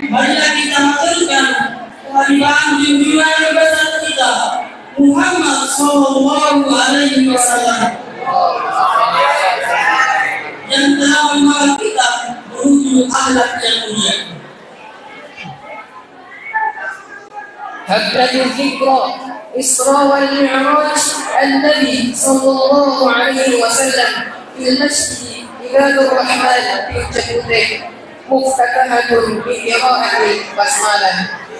Marilah kita maturkan kehadiran junjungan besar kita Muhammad Sallallahu Alaihi Wasallam yang telah membawa kita menuju akhlak yang mulia. حفلة الذكرى إسراء والمعراج النبي صلى الله عليه وسلم في المسجد عباد الرحمن في جبوته مفتتحة بقراءة البسملة.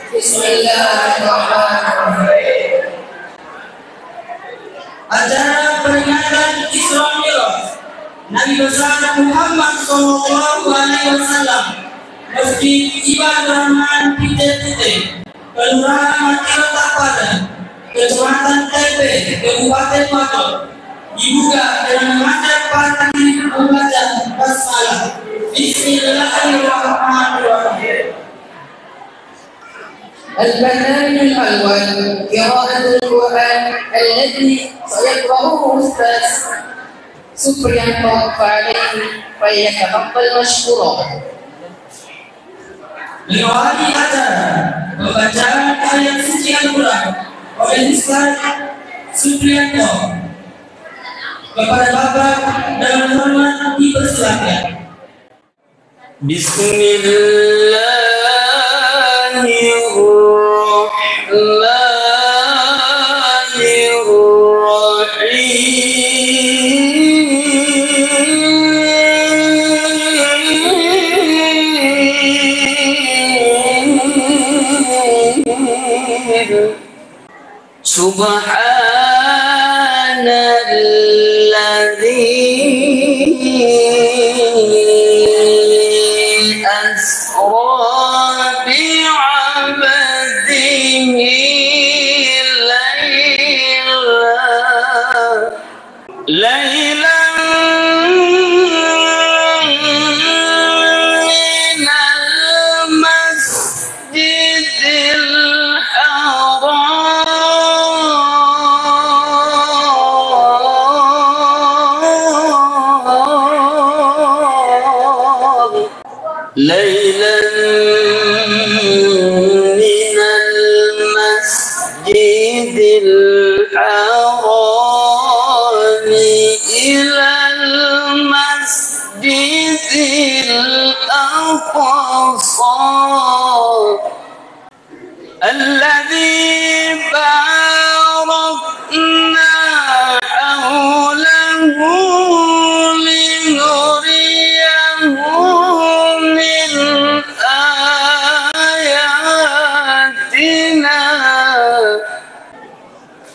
بسم الله الرحمن الرحيم. Acara peringatan Isra Mi'raj Nabi besar Muhammad Sallallahu Alaihi Wasallam Masjid Ibadah Rahman Pite-Pite, Kelurahan Matirata Pada, Kecamatan Tepe, Kabupaten Mator, dibuka dengan mengajak para hadirin membaca basmalah. Bismillahirrahmanirrahim. البرنامج الأول قراءة القرآن الذي سيقرأه أستاذ سبريانتو فعليه فليتفضل مشكورا. Mengawali acara pembacaan ayat suci Al-Quran oleh Ustaz Supriyanto. Kepada Bapak dan hormat dipersilakan. Subhanalladzi asra bi'abdihi laylan minal masjidil ليلا من المسجد الحرام إلى المسجد الأقصى الذي باركنا حوله لنريه من آياتنا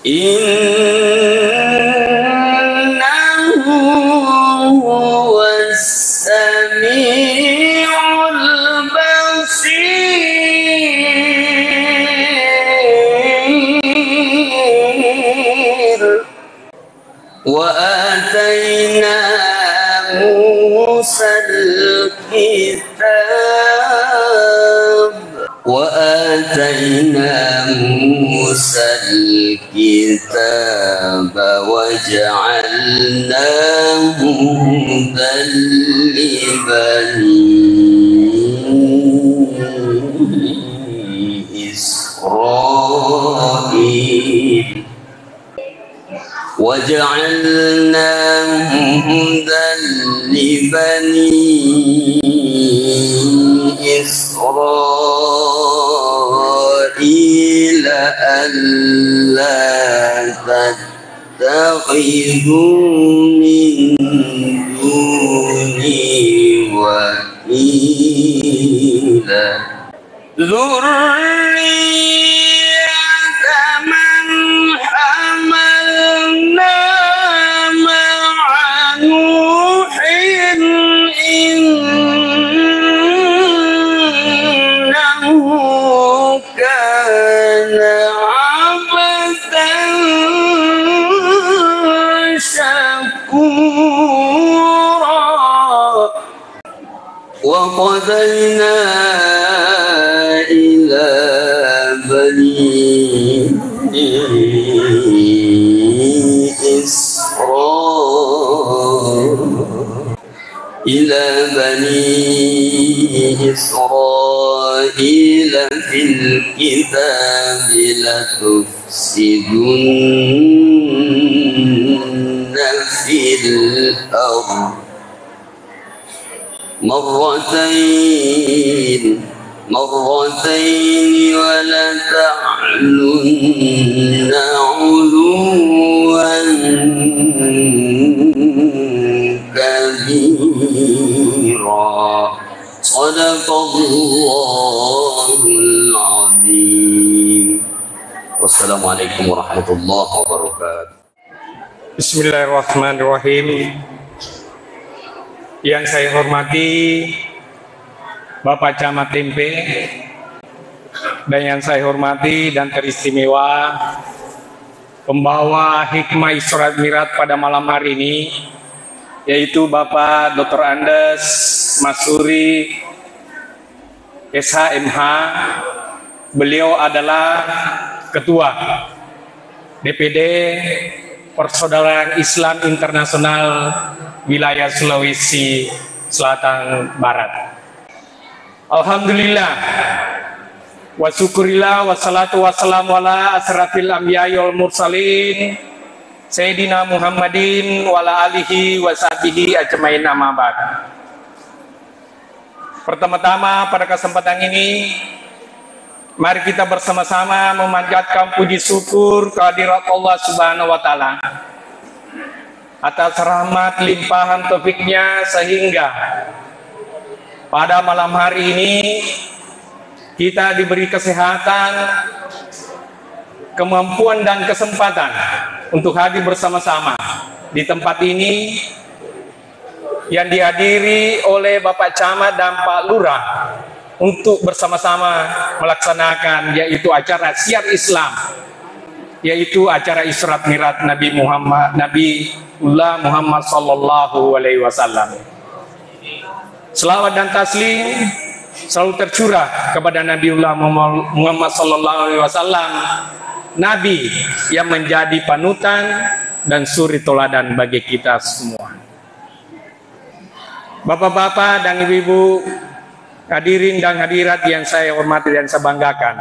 إنه هو السميع البصير. وآتينا موسى الكتاب وجعلناه هدى لبني إسرائيل وجعلناه هدى لبني إسرائيل ألا تتخذوا من دوني وكيلا ذرية من حملنا مع نوح إنه وقضينا إلى بني إسرائيل في الكتاب لتفسدن في الأرض مرتين ولتعلن علوا كبيرا صدق الله العظيم. Wassalamualaikum warahmatullahi wabarakatuh. Bismillahirrahmanirrahim. Yang saya hormati Bapak Camat Tempe, dan yang saya hormati dan teristimewa pembawa hikmah Isra Mi'raj pada malam hari ini, yaitu Bapak Dr. Andes Masuri SHMH. Beliau adalah Ketua DPD Persaudaraan Islam Internasional Wilayah Sulawesi Selatan Barat. Alhamdulillah wa syukurillah wassalatu wassalamu ala asrafil anbiya'i wal mursalin Sayyidina Muhammadin wa ala alihi wa sahbihi ajmain, amma ba'd. Pertama-tama pada kesempatan ini, mari kita bersama-sama memanjatkan puji syukur kehadirat Allah Subhanahu wa Ta'ala atas rahmat limpahan taufiknya, sehingga pada malam hari ini kita diberi kesehatan, kemampuan dan kesempatan untuk hadir bersama-sama di tempat ini yang dihadiri oleh Bapak Camat dan Pak Lurah untuk bersama-sama melaksanakan yaitu acara Syiar Islam, yaitu acara Isra Mi'raj Nabiullah Muhammad sallallahu alaihi wasallam. Selawat dan taslim selalu tercurah kepada Nabiullah Muhammad sallallahu alaihi wasallam, nabi yang menjadi panutan dan suri toladan bagi kita semua. Bapak-bapak dan ibu-ibu, hadirin dan hadirat yang saya hormati dan saya banggakan.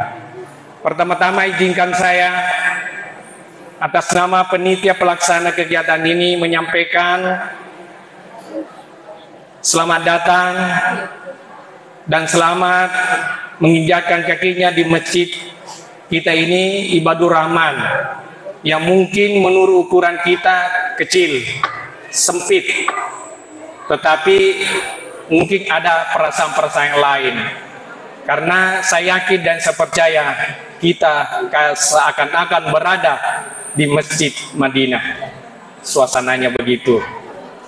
Pertama-tama izinkan saya atas nama penitia pelaksana kegiatan ini menyampaikan selamat datang dan selamat menginjakkan kakinya di masjid kita ini, Ibadur Rahman, yang mungkin menurut ukuran kita kecil, sempit, tetapi mungkin ada perasaan-perasaan yang lain. Karena saya yakin dan saya percaya kita seakan-akan berada di Masjid Madinah. Suasananya begitu.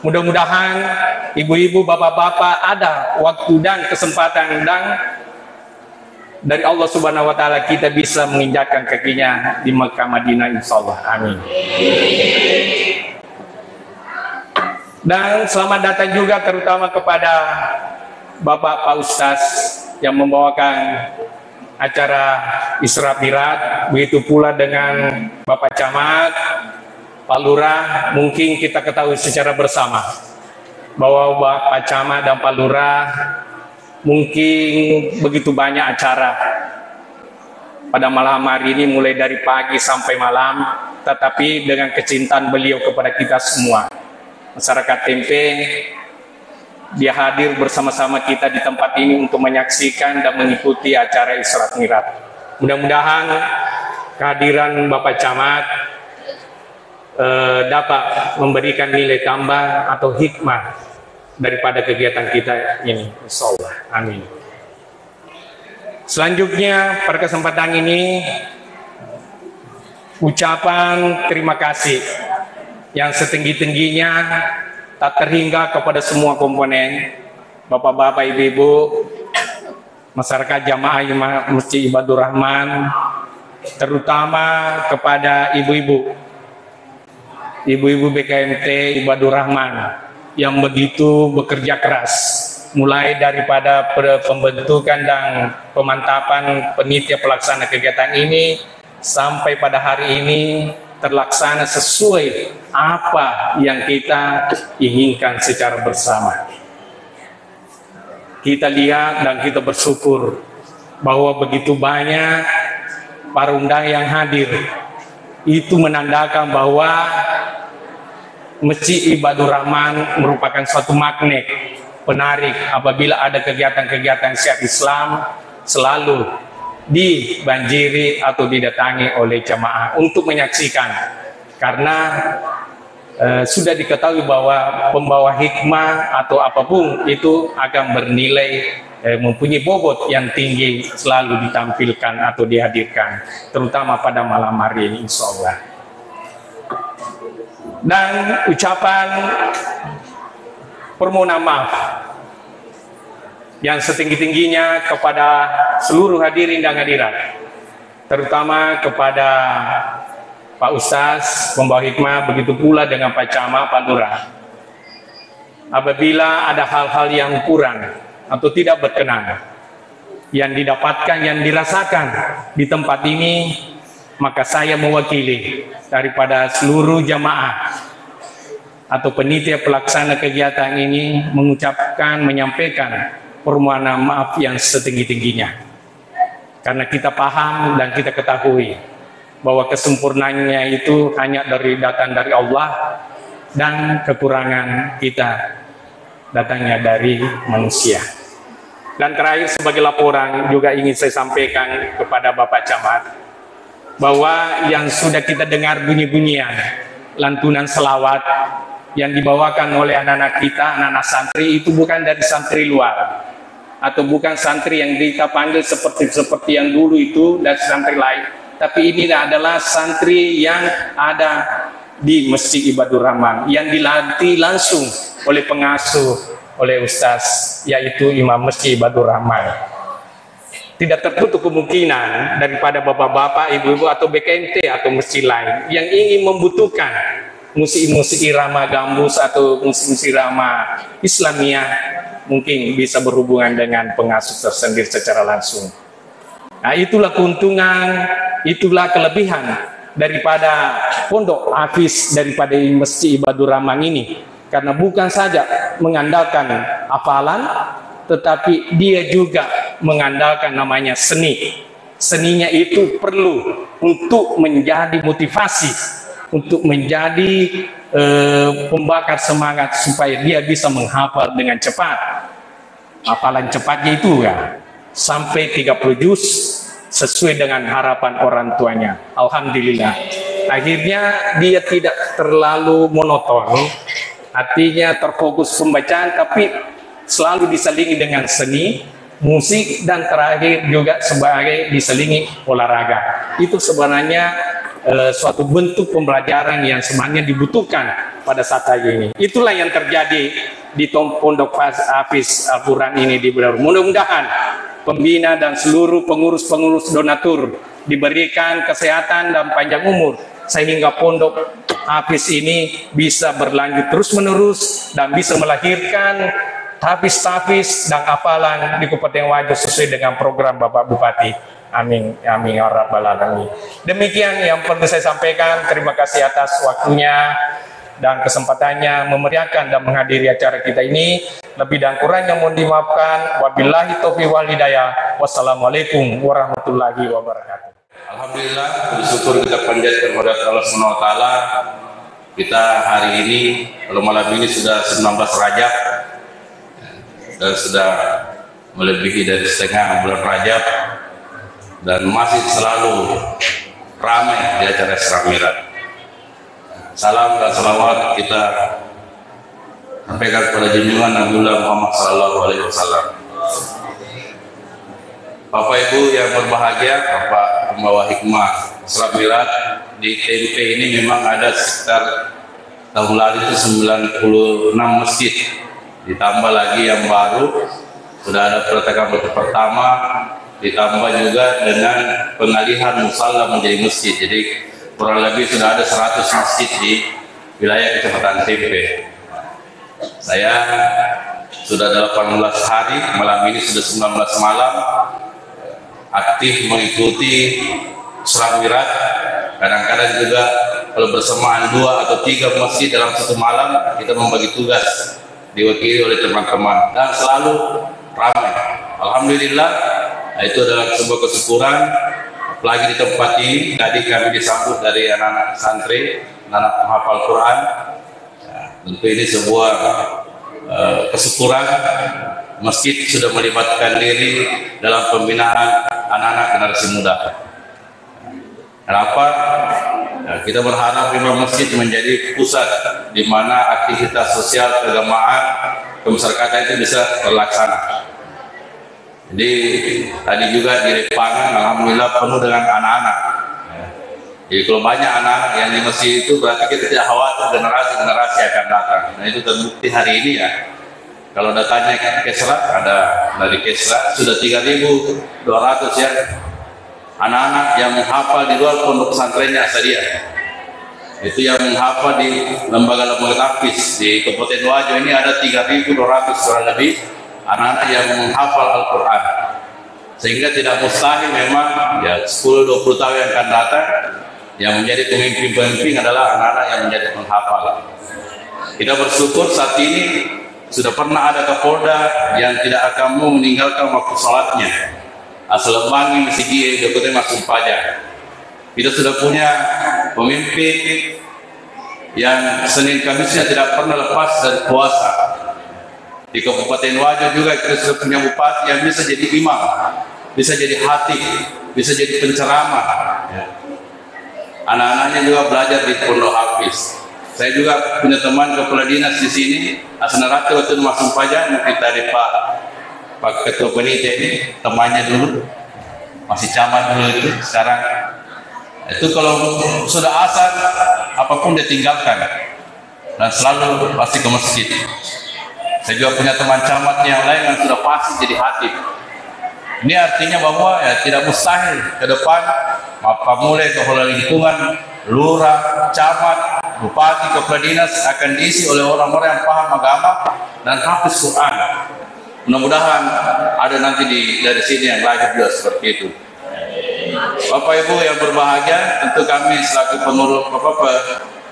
Mudah-mudahan ibu-ibu, bapak-bapak ada waktu dan kesempatan dan dari Allah Subhanahu wa Ta'ala kita bisa menginjakkan kakinya di Mekah Madinah, insyaallah. Amin. Dan selamat datang juga terutama kepada Bapak Pak Ustaz yang membawakan acara Isra Mi'raj, begitu pula dengan Bapak Camat, Pak Lurah. Mungkin kita ketahui secara bersama bahwa Bapak Camat dan Pak Lurah mungkin begitu banyak acara pada malam hari ini, mulai dari pagi sampai malam, tetapi dengan kecintaan beliau kepada kita semua masyarakat Tempe, dia hadir bersama-sama kita di tempat ini untuk menyaksikan dan mengikuti acara Isra Mi'raj. Mudah-mudahan kehadiran Bapak Camat dapat memberikan nilai tambah atau hikmah daripada kegiatan kita ini, insyaallah. Amin. Selanjutnya pada kesempatan ini, ucapan terima kasih yang setinggi-tingginya tak terhingga kepada semua komponen, bapak-bapak, ibu-ibu, masyarakat jamaah Masjid Ibadur Rahman, terutama kepada ibu-ibu BKMT Ibadur Rahman yang begitu bekerja keras mulai daripada pembentukan dan pemantapan panitia pelaksana kegiatan ini sampai pada hari ini terlaksana sesuai apa yang kita inginkan secara bersama. Kita lihat dan kita bersyukur bahwa begitu banyak para undangan yang hadir. Itu menandakan bahwa Masjid Ibadur Rahman merupakan suatu magnet penarik apabila ada kegiatan-kegiatan syiar Islam selalu dibanjiri atau didatangi oleh jamaah untuk menyaksikan, karena sudah diketahui bahwa pembawa hikmah atau apapun itu akan bernilai mempunyai bobot yang tinggi selalu ditampilkan atau dihadirkan, terutama pada malam hari ini insya Allah. Dan ucapan permohonan maaf yang setinggi-tingginya kepada seluruh hadirin dan hadirat, terutama kepada Pak Ustaz pembawa hikmah, begitu pula dengan Pak Camat, Pak Lurah. Apabila ada hal-hal yang kurang atau tidak berkenan yang didapatkan, yang dirasakan di tempat ini, maka saya mewakili daripada seluruh jamaah atau panitia pelaksana kegiatan ini mengucapkan, menyampaikan permohonan maaf yang setinggi-tingginya, karena kita paham dan kita ketahui bahwa kesempurnaannya itu hanya datang dari Allah dan kekurangan kita datangnya dari manusia. Dan terakhir sebagai laporan juga ingin saya sampaikan kepada Bapak Camat bahwa yang sudah kita dengar bunyi-bunyian lantunan selawat yang dibawakan oleh anak-anak kita, anak-anak santri, itu bukan dari santri luar atau bukan santri yang kita panggil seperti yang dulu itu dari santri lain, tapi ini adalah santri yang ada di Masjid Ibadur Rahman yang dilatih langsung oleh pengasuh, oleh Ustaz, yaitu Imam Masjid Ibadur Rahman. Tidak tertutup kemungkinan daripada bapak-bapak, ibu-ibu atau BKMT atau masjid lain yang ingin membutuhkan musik-musik irama gambus atau musik-musik irama Islamiyah, mungkin bisa berhubungan dengan pengasuh tersendiri secara langsung. Nah, itulah keuntungan, itulah kelebihan daripada pondok Hafiz, daripada Masjid Ibadur Rahman ini, karena bukan saja mengandalkan hafalan, tetapi dia juga mengandalkan namanya seni. Seninya itu perlu untuk menjadi motivasi, untuk menjadi pembakar semangat supaya dia bisa menghafal dengan cepat. Hafalan cepatnya itu ya sampai 30 juz sesuai dengan harapan orang tuanya. Alhamdulillah. Akhirnya dia tidak terlalu monoton, artinya terfokus pembacaan, tapi selalu diselingi dengan seni, musik, dan terakhir juga sebagai diselingi olahraga. Itu sebenarnya suatu bentuk pembelajaran yang sebenarnya dibutuhkan pada saat ini. Itulah yang terjadi di Pondok Hafiz Al-Quran ini di Bidar. Mudah-mudahan pembina dan seluruh pengurus-pengurus donatur diberikan kesehatan dan panjang umur sehingga Pondok Hafiz ini bisa berlanjut terus-menerus dan bisa melahirkan hafiz-hafiz dan hafalan di Kabupaten Wajo sesuai dengan program Bapak Bupati. Amin, amin ya rabbal alamin. Demikian yang perlu saya sampaikan. Terima kasih atas waktunya dan kesempatannya memeriahkan dan menghadiri acara kita ini. Lebih dan kurangnya mohon dimaafkan. Wabillahi taufiq wal hidayah. Wassalamualaikum warahmatullahi wabarakatuh. Alhamdulillah, bersyukur kita panjatkan kepada Allah Subhanahu wa taala. Kita hari ini, kalau malam ini sudah 19 Rajab dan sudah melebihi dari setengah bulan Rajab dan masih selalu ramai di acara Isra Mi'raj. Salam dan salawat kita sampaikan kepada junjungan Nabiullah Muhammad SAW. Bapak Ibu yang berbahagia, Bapak pembawa hikmah Isra Mi'raj, di TMP ini memang ada sekitar tahun lalu itu 96 masjid, ditambah lagi yang baru sudah ada peletakan batu pertama, ditambah juga dengan pengalihan musalla menjadi masjid. Jadi kurang lebih sudah ada 100 masjid di wilayah Kecamatan TMP. Saya sudah 18 hari, malam ini sudah 19 malam, aktif mengikuti sholat mi'raj. Kadang-kadang juga kalau bersamaan 2 atau 3 masjid dalam satu malam, kita membagi tugas diwakili oleh teman-teman dan selalu ramai. Alhamdulillah, itu adalah sebuah kesyukuran. Apalagi di tempat ini tadi kami disambut dari anak-anak santri, anak menghafal Quran. Tentu ini sebuah kesyukuran. Masjid sudah melibatkan diri dalam pembinaan anak-anak generasi muda. Kenapa? Kita berharap memang masjid menjadi pusat di mana aktivitas sosial keagamaan kemasyarakatan itu bisa terlaksana. Jadi tadi juga di lapangan alhamdulillah penuh dengan anak-anak. Jadi kalau banyak anak-anak yang di masjid itu berarti kita tidak khawatir generasi-generasi akan datang. Nah itu terbukti hari ini ya. Kalau datanya Kesra, ada dari Kesra sudah 3.200 ya anak-anak yang menghafal di luar pondok pesantrennya Asadiah. Itu yang menghafal di lembaga-lembaga tahfiz di Kabupaten Wajo ini ada 3.200 kurang lebih anak-anak yang menghafal Al-Quran. Sehingga tidak mustahil memang ya 10-20 tahun yang akan datang yang menjadi pemimpin-pemimpin adalah anak-anak yang menjadi penghafal. Kita bersyukur saat ini sudah pernah ada Kapolda yang tidak akan mau meninggalkan waktu sholatnya. Asal bangi sigi dokternya masuk pajak. Kita sudah punya pemimpin yang Senin Kamisnya tidak pernah lepas dari puasa. Di Kabupaten Wajo juga kita sudah punya bupati yang bisa jadi imam, bisa jadi khatib, bisa jadi penceramah. Anak-anaknya juga belajar di pondok hafiz. Saya juga punya teman kepala dinas di sini, Asnarati waktu masuk pajak, mungkin tadi Pak Ketua Panitia ini temannya dulu, masih camat dulu itu, sekarang itu kalau sudah asar apapun dia tinggalkan dan selalu pasti ke masjid. Saya juga punya teman camat yang lain yang sudah pasti jadi khatib. Ini artinya bahwa ya tidak mustahil ke depan Mapamule, kepala lingkungan, lurah, camat, bupati, kepala dinas akan diisi oleh orang-orang yang paham agama dan hafiz Quran. Mudah-mudahan ada nanti dari sini yang lahir juga seperti itu. Bapak Ibu yang berbahagia, tentu kami selaku pengurus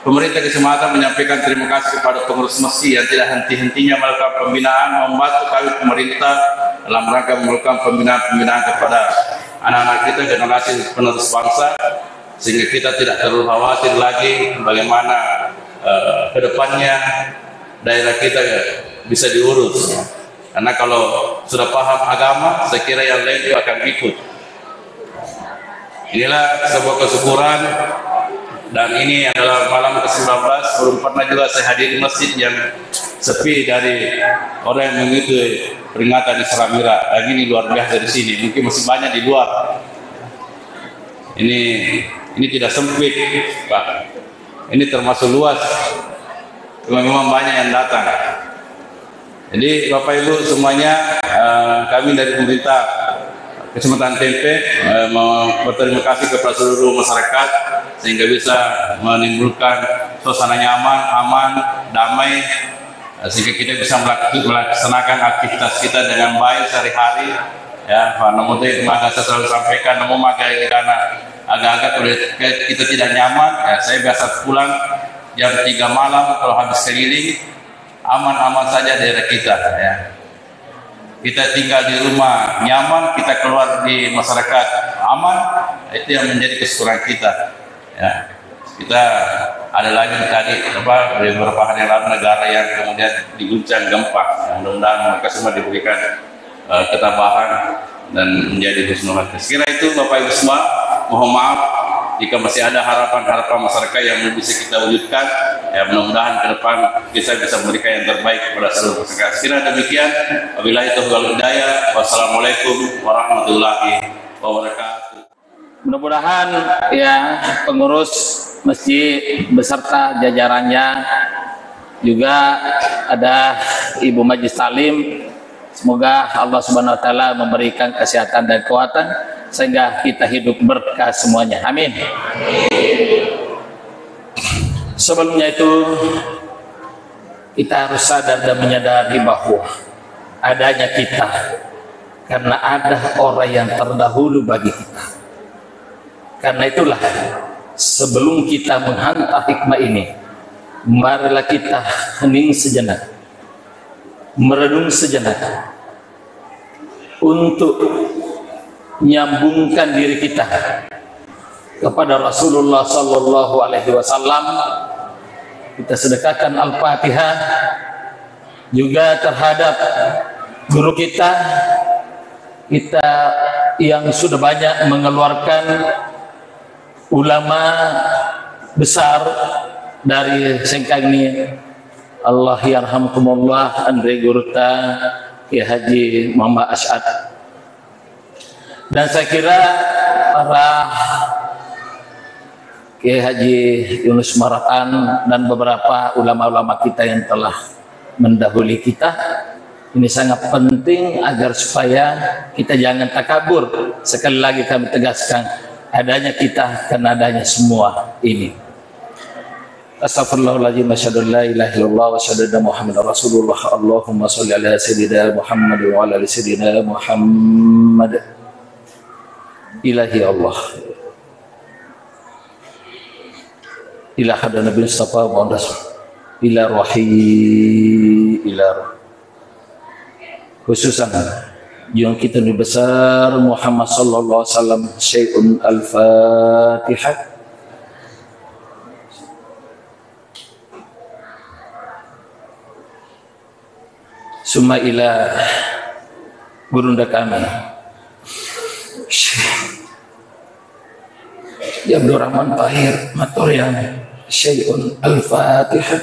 pemerintah kesempatan menyampaikan terima kasih kepada pengurus masjid yang tidak henti-hentinya melakukan pembinaan, membantu kami pemerintah dalam rangka melakukan pembinaan kepada anak-anak kita, generasi penerus bangsa, sehingga kita tidak terlalu khawatir lagi bagaimana kedepannya daerah kita bisa diurus. Karena kalau sudah paham agama, saya kira yang lain juga akan ikut. Inilah sebuah kesyukuran. Dan ini adalah malam ke-19, belum pernah juga saya hadir di masjid yang sepi dari orang yang mengikuti peringatan Isra Mi'raj. Dan ini luar biasa di sini, mungkin masih banyak di luar. Ini tidak sempit, Pak. Ini termasuk luas. Memang banyak yang datang. Jadi Bapak Ibu semuanya, kami dari pemerintah Kecamatan Tempe berterima kasih kepada seluruh masyarakat sehingga bisa menimbulkan suasana nyaman, aman, damai, sehingga kita bisa melaksanakan aktivitas kita dengan baik sehari-hari. Ya, namun itu maka saya selalu sampaikan, namun maka karena agak-agak kita tidak nyaman, ya, saya biasa pulang jam 3 malam kalau habis keliling, aman-aman saja daerah kita. Ya. Kita tinggal di rumah nyaman, kita keluar di masyarakat aman, itu yang menjadi kesyukuran kita. Ya. Kita ada lagi tadi beberapa hari yang lalu negara yang kemudian diguncang gempa. Mudah-mudahan mereka semua diberikan ketabahan dan menjadi husnul khotimah. Sekira itu Bapak Ibu semua, mohon maaf jika masih ada harapan-harapan masyarakat yang belum bisa kita wujudkan. Ya, mudah-mudahan ke depan kita bisa memberikan yang terbaik kepada seluruh masyarakat. Sekira demikian, wabillahi taufiq wal hidayah. Wassalamualaikum warahmatullahi wabarakatuh. Mudah-mudahan ya pengurus masjid beserta jajarannya, juga ada Ibu Majlis Talim, semoga Allah Subhanahu wa taala memberikan kesehatan dan kekuatan sehingga kita hidup berkah semuanya. Amin. Sebelumnya itu kita harus sadar dan menyadari bahwa adanya kita, karena ada orang yang terdahulu bagi kita. Karena itulah sebelum kita menghantar hikmah ini, marilah kita hening sejenak, merenung sejenak untuk nyambungkan diri kita kepada Rasulullah Sallallahu Alaihi Wasallam. Kita sedekahkan Al-Fatihah juga terhadap guru kita yang sudah banyak mengeluarkan ulama besar dari Sengkang ini. Allah yarhamkumullah, Andre Guruta, Kiai Haji Muhammad Asy'ad. Dan saya kira para Kiai Haji Yunus Maratan dan beberapa ulama-ulama kita yang telah mendahului kita, ini sangat penting agar supaya kita jangan takabur. Sekali lagi kami tegaskan, adanya kita karena adanya semua ini. Astaghfirullahaladzim, asyhadu an la ilaha illallah wa asyhadu anna Muhammadar Rasulullah. Allahumma shalli ala sayyidina Muhammad wa ala ali sayyidina Muhammad. Ilahi Allah, ila hadan Nabi Mustafa Muhammad ila rohi ila khususan yang kita lebih besar Muhammad sallallahu alaihi wasallam. Syai'un al-Fatihah. Summa ila gurunda kami Syekh Abdul Rahman Tahir Matorian. Syai'un al-Fatihah.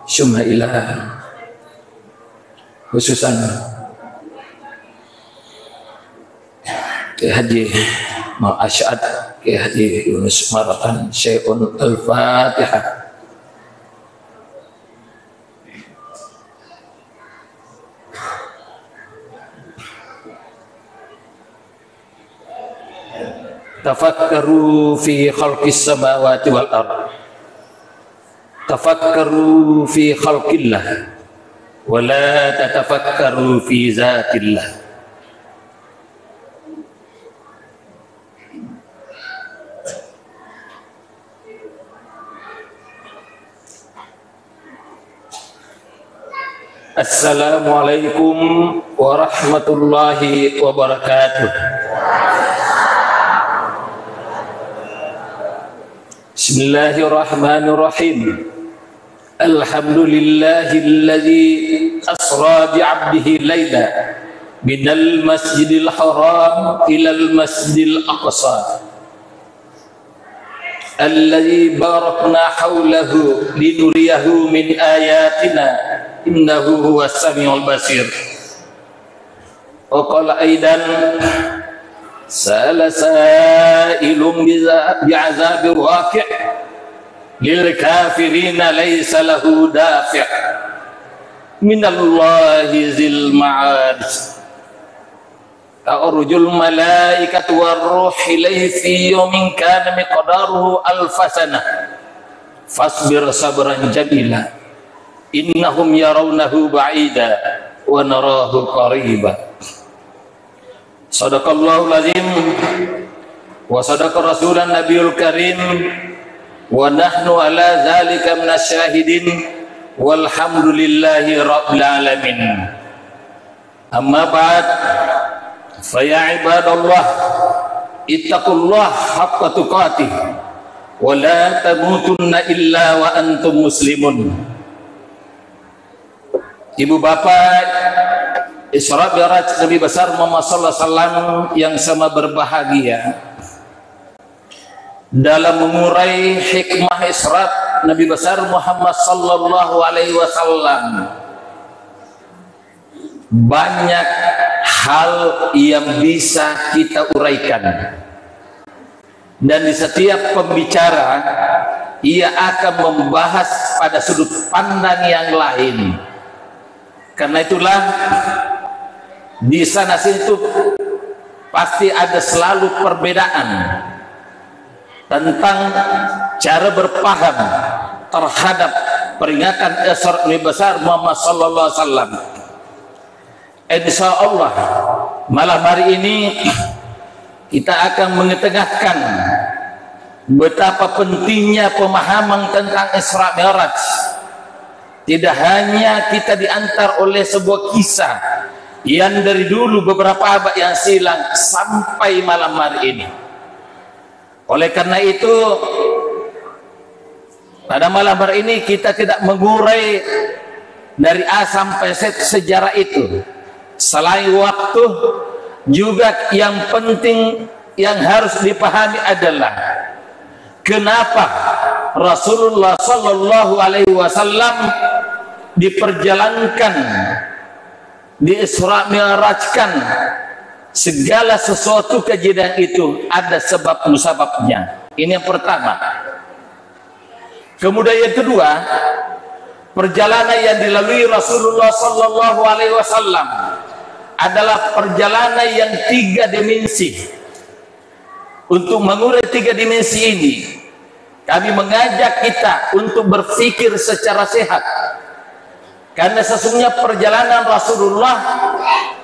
Summa ila khususan Kiai Haji Asy'ad, Kiai Haji Yunus Maratan. Syai'un al-Fatihah. Tafakkaru fi khalqis samawati wal ard. Tafakkaru fi khalqillah wa la tatafakkaru fi zatillah. Assalamualaikum warahmatullahi wabarakatuh. Bismillahirrahmanirrahim. Alhamdulillahilladzi asra bi'abdihi layla minal masjidil haram ilal masjidil aqsa alladzi barakna hawlahu linuriyahu min ayatina innahu huwas samiul basir. Wa qala aidan sa'ala sa'ilun bi'azabir waqi' lil kafirina laysa lahu dafi' minallahi zil ma'arij. Ta'rujul malaikatu war-ruh ilayhi fi yawmin kana miqdaruhu alfasanah fasbir sabran jamila innahum yarawnahu ba'ida wa narahu qariba. Sadaqallahul azim wa sadaqa rasulan nabiyul karim wa nahnu ala zalika minasyahidin walhamdulillahi rabbil alamin. Amma ba'd, fa ya ibadallah ittaqullaha haqqa tuqatih wa la tamutunna illa wa antum muslimun. Ibu bapak Isra Mi'raj Nabi besar Muhammad sallallahu alaihi wasallam yang sama berbahagia, dalam mengurai hikmah Isra Nabi besar Muhammad sallallahu alaihi wasallam, banyak hal yang bisa kita uraikan, dan di setiap pembicara ia akan membahas pada sudut pandang yang lain. Karena itulah di sana situ pasti ada selalu perbedaan tentang cara berpaham terhadap peringatan Isra besar Muhammad sallallahu alaihi wasallam. Insya Allah malam hari ini kita akan mengetengahkan betapa pentingnya pemahaman tentang Isra Mi'raj. Tidak hanya kita diantar oleh sebuah kisah yang dari dulu beberapa abad yang silam sampai malam hari ini. Oleh karena itu pada malam hari ini kita tidak mengurai dari A sampai Z sejarah itu. Selain waktu, juga yang penting yang harus dipahami adalah kenapa Rasulullah Sallallahu Alaihi Wasallam diperjalankan, di-Isra Mi'rajkan. Segala sesuatu kejadian itu ada sebab musababnya. Ini yang pertama. Kemudian yang kedua, perjalanan yang dilalui Rasulullah Sallallahu Alaihi Wasallam adalah perjalanan yang 3 dimensi. Untuk mengurai 3 dimensi ini, kami mengajak kita untuk berpikir secara sehat. Karena sesungguhnya perjalanan Rasulullah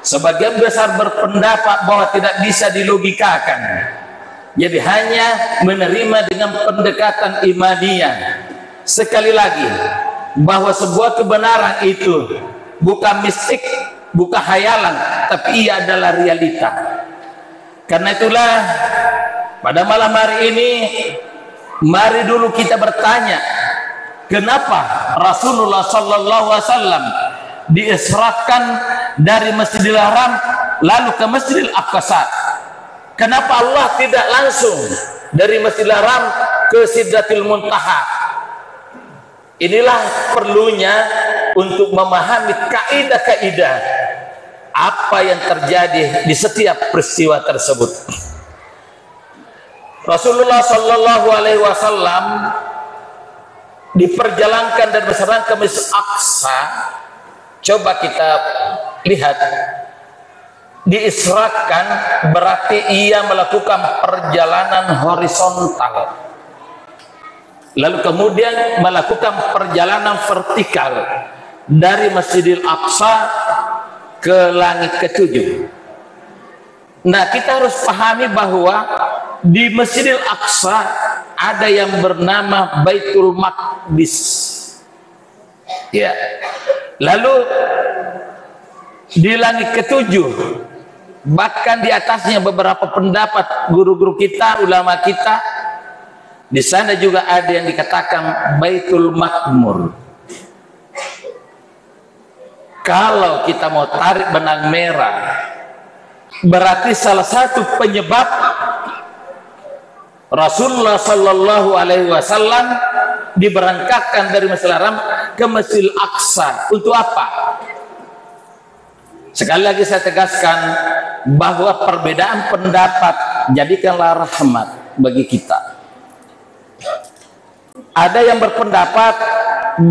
sebagian besar berpendapat bahwa tidak bisa dilogikakan. Jadi hanya menerima dengan pendekatan imaniyah. Sekali lagi, bahwa sebuah kebenaran itu bukan mistik, bukan hayalan, tapi ia adalah realita. Karena itulah pada malam hari ini mari dulu kita bertanya, kenapa Rasulullah Sallallahu Alaihi Wasallam diisrakan dari Masjidil Haram lalu ke Masjidil Aqsa? Kenapa Allah tidak langsung dari Masjidil Haram ke Sidratil Muntaha? Inilah perlunya untuk memahami kaidah-kaidah apa yang terjadi di setiap peristiwa tersebut. Rasulullah Sallallahu Alaihi Wasallam diperjalankan dan berserang ke Masjid Aqsa. Coba kita lihat, diisrakan berarti ia melakukan perjalanan horizontal, lalu kemudian melakukan perjalanan vertikal dari Masjidil Aqsa ke langit ke-7. Nah, kita harus pahami bahwa di Masjidil Aqsa ada yang bernama Baitul Maqdis. Ya. Lalu di langit ke-7, bahkan di atasnya beberapa pendapat guru-guru kita, ulama kita, di sana juga ada yang dikatakan Baitul Makmur. Kalau kita mau tarik benang merah, berarti salah satu penyebab Rasulullah Sallallahu Alaihi Wasallam diberangkatkan dari Masjidil Haram ke Masjidil Aqsa untuk apa? Sekali lagi saya tegaskan bahwa perbedaan pendapat jadikanlah rahmat bagi kita. Ada yang berpendapat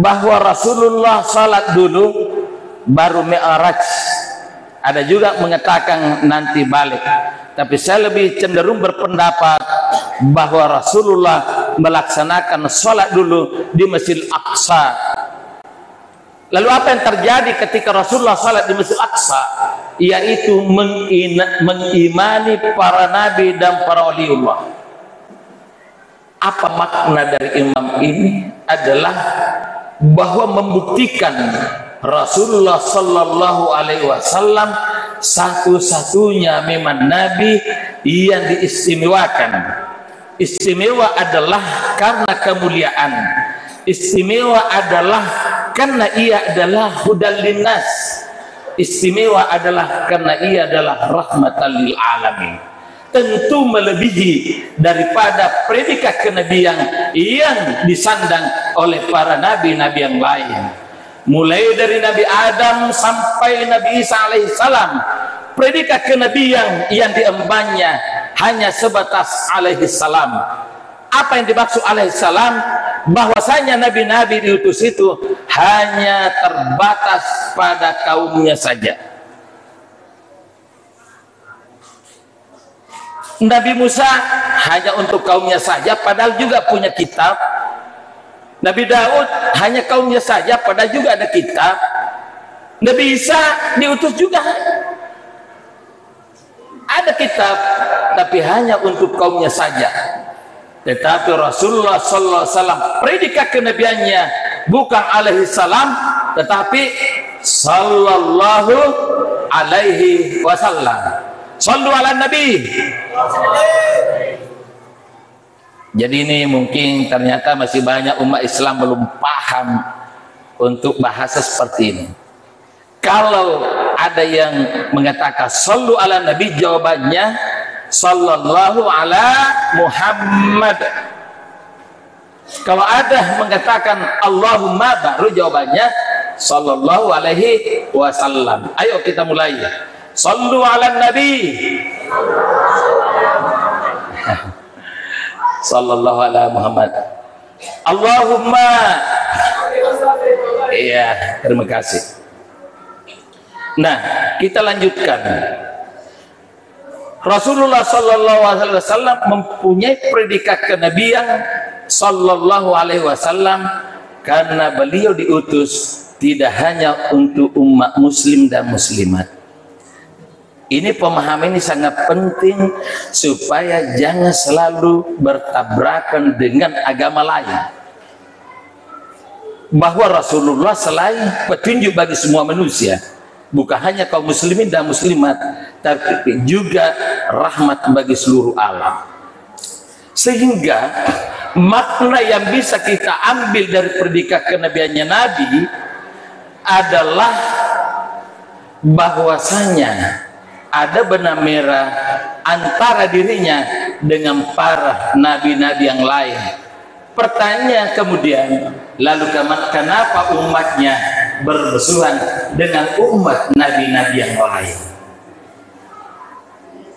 bahwa Rasulullah salat dulu baru Mi'raj. Ada juga mengatakan nanti balik. Tapi saya lebih cenderung berpendapat bahwa Rasulullah melaksanakan salat dulu di Masjid Aqsa. Lalu apa yang terjadi ketika Rasulullah salat di Masjid Aqsa? Yaitu mengimani para nabi dan para waliullah. Apa makna dari imam ini? Adalah bahwa membuktikan Rasulullah Sallallahu Alaihi Wasallam satu-satunya memang nabi yang diistimewakan. Istimewa adalah karena kemuliaan. Istimewa adalah karena ia adalah hudal linnas. Istimewa adalah karena ia adalah rahmatan lil alamin. Tentu melebihi daripada predikat kenabian yang disandang oleh para nabi-nabi yang lain. Mulai dari Nabi Adam sampai Nabi Isa alaihissalam, predikat kenabian yang diembannya hanya sebatas alaihissalam. Apa yang dimaksud alaihissalam? Bahwasanya nabi-nabi diutus itu hanya terbatas pada kaumnya saja. Nabi Musa hanya untuk kaumnya saja, padahal juga punya kitab. Nabi Daud hanya kaumnya saja, padahal juga ada kitab. Nabi Isa diutus juga, ada kitab, tapi hanya untuk kaumnya saja. Tetapi Rasulullah sallallahu alaihi wasallam predikat kenabiannya bukan alaihi salam, tetapi sallallahu alaihi wasallam. Sallu ala nabi. Jadi ini mungkin ternyata masih banyak umat Islam belum paham untuk bahasa seperti ini. Kalau ada yang mengatakan sallu ala nabi, jawabannya sallallahu ala Muhammad. Kalau ada mengatakan Allahumma, baru jawabannya sallallahu alaihi wasallam. Ayo kita mulai. Sallu ala nabi. Sallallahu ala Muhammad. Allahumma. Iya, terima kasih. Nah, kita lanjutkan. Rasulullah sallallahu alaihi wasallam mempunyai predikat kenabian sallallahu alaihi wasallam karena beliau diutus tidak hanya untuk umat muslim dan muslimat. Ini pemahaman ini sangat penting supaya jangan selalu bertabrakan dengan agama lain. Bahwa Rasulullah selain petunjuk bagi semua manusia, bukan hanya kaum muslimin dan muslimat, tapi juga rahmat bagi seluruh alam. Sehingga makna yang bisa kita ambil dari predikat kenabiannya Nabi adalah bahwasanya ada benang merah antara dirinya dengan para nabi-nabi yang lain. Pertanyaan kemudian, lalu kenapa umatnya bermusuhan dengan umat nabi-nabi yang lain?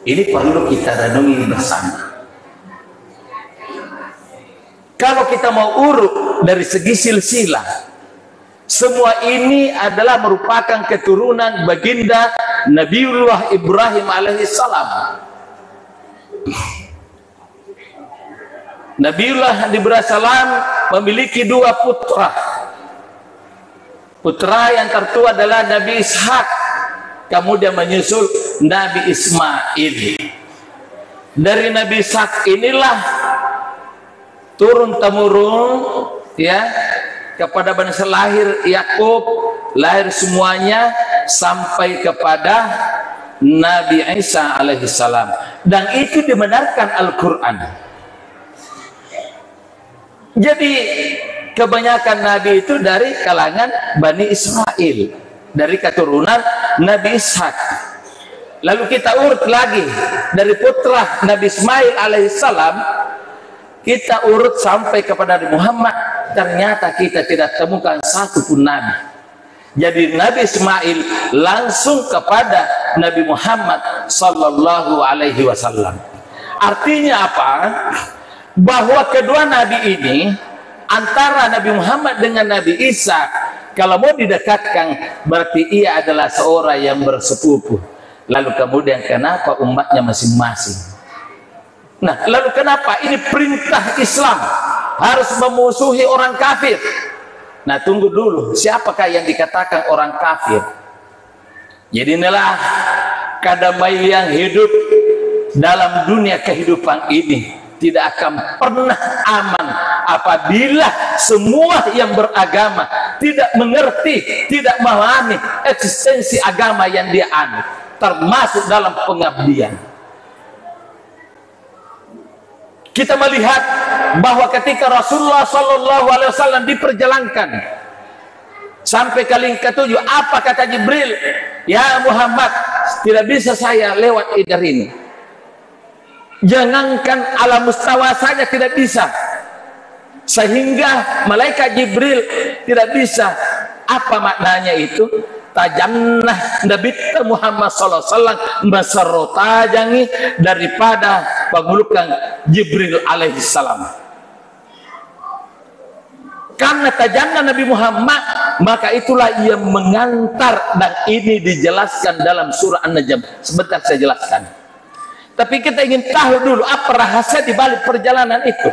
Ini perlu kita renungi bersama. Kalau kita mau urut dari segi silsilah, semua ini adalah merupakan keturunan baginda Nabiullah Ibrahim alaihissalam. Nabiullah Ibrahim salam memiliki dua putra. Putra yang tertua adalah Nabi Ishak, kemudian menyusul Nabi Ismail. Dari Nabi Ishak inilah turun temurun ya kepada bangsa, lahir Yakub, lahir semuanya sampai kepada Nabi Isa alaihissalam, dan itu dibenarkan Al-Quran. Jadi kebanyakan nabi itu dari kalangan Bani Ismail, dari keturunan Nabi Ishak. Lalu kita urut lagi dari putra Nabi Ismail alaihissalam, kita urut sampai kepada Nabi Muhammad. Ternyata kita tidak temukan satu pun nabi. Jadi Nabi Ismail langsung kepada Nabi Muhammad sallallahu alaihi wasallam. Artinya apa? Bahwa kedua nabi ini, antara Nabi Muhammad dengan Nabi Isa, kalau mau didekatkan berarti ia adalah seorang yang bersepupu. Lalu kemudian kenapa umatnya masing-masing? Nah, lalu kenapa ini perintah Islam harus memusuhi orang kafir? Nah, tunggu dulu, siapakah yang dikatakan orang kafir? Jadi inilah kadamai yang hidup dalam dunia kehidupan ini tidak akan pernah aman apabila semua yang beragama tidak mengerti, tidak memahami eksistensi agama yang dia anut, termasuk dalam pengabdian. Kita melihat bahwa ketika Rasulullah SAW diperjalankan sampai kali ke-7, apa kata Jibril? Ya Muhammad, tidak bisa saya lewat idar ini. Jangankan alam mustawa saja tidak bisa, sehingga malaikat Jibril tidak bisa. Apa maknanya itu? Tajannah Nabi Muhammad SAW masarotajangi daripada pengulukan Jibril alaihissalam. Karena tajannah Nabi Muhammad, maka itulah yang mengantar, dan ini dijelaskan dalam surah An-Najm. Sebentar saya jelaskan. Tapi kita ingin tahu dulu apa rahasia di balik perjalanan itu.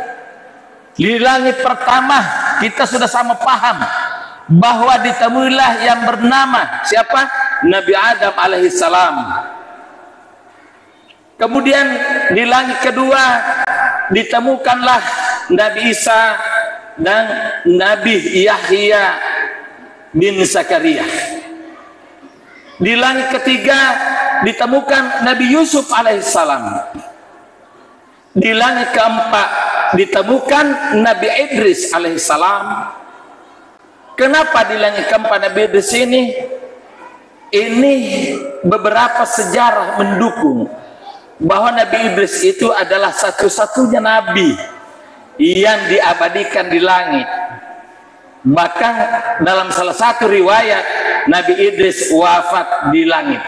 Di langit pertama kita sudah sama paham bahwa ditemuilah yang bernama siapa? Nabi Adam alaihissalam. Kemudian di langit kedua ditemukanlah Nabi Isa dan Nabi Yahya bin Zakaria. Di langit ketiga ditemukan Nabi Yusuf alaihissalam. Di langit keempat ditemukan Nabi Idris alaihissalam. Kenapa di langit keempat Nabi Idris ini? Ini beberapa sejarah mendukung bahwa Nabi Idris itu adalah satu-satunya nabi yang diabadikan di langit. Bahkan dalam salah satu riwayat Nabi Idris wafat di langit.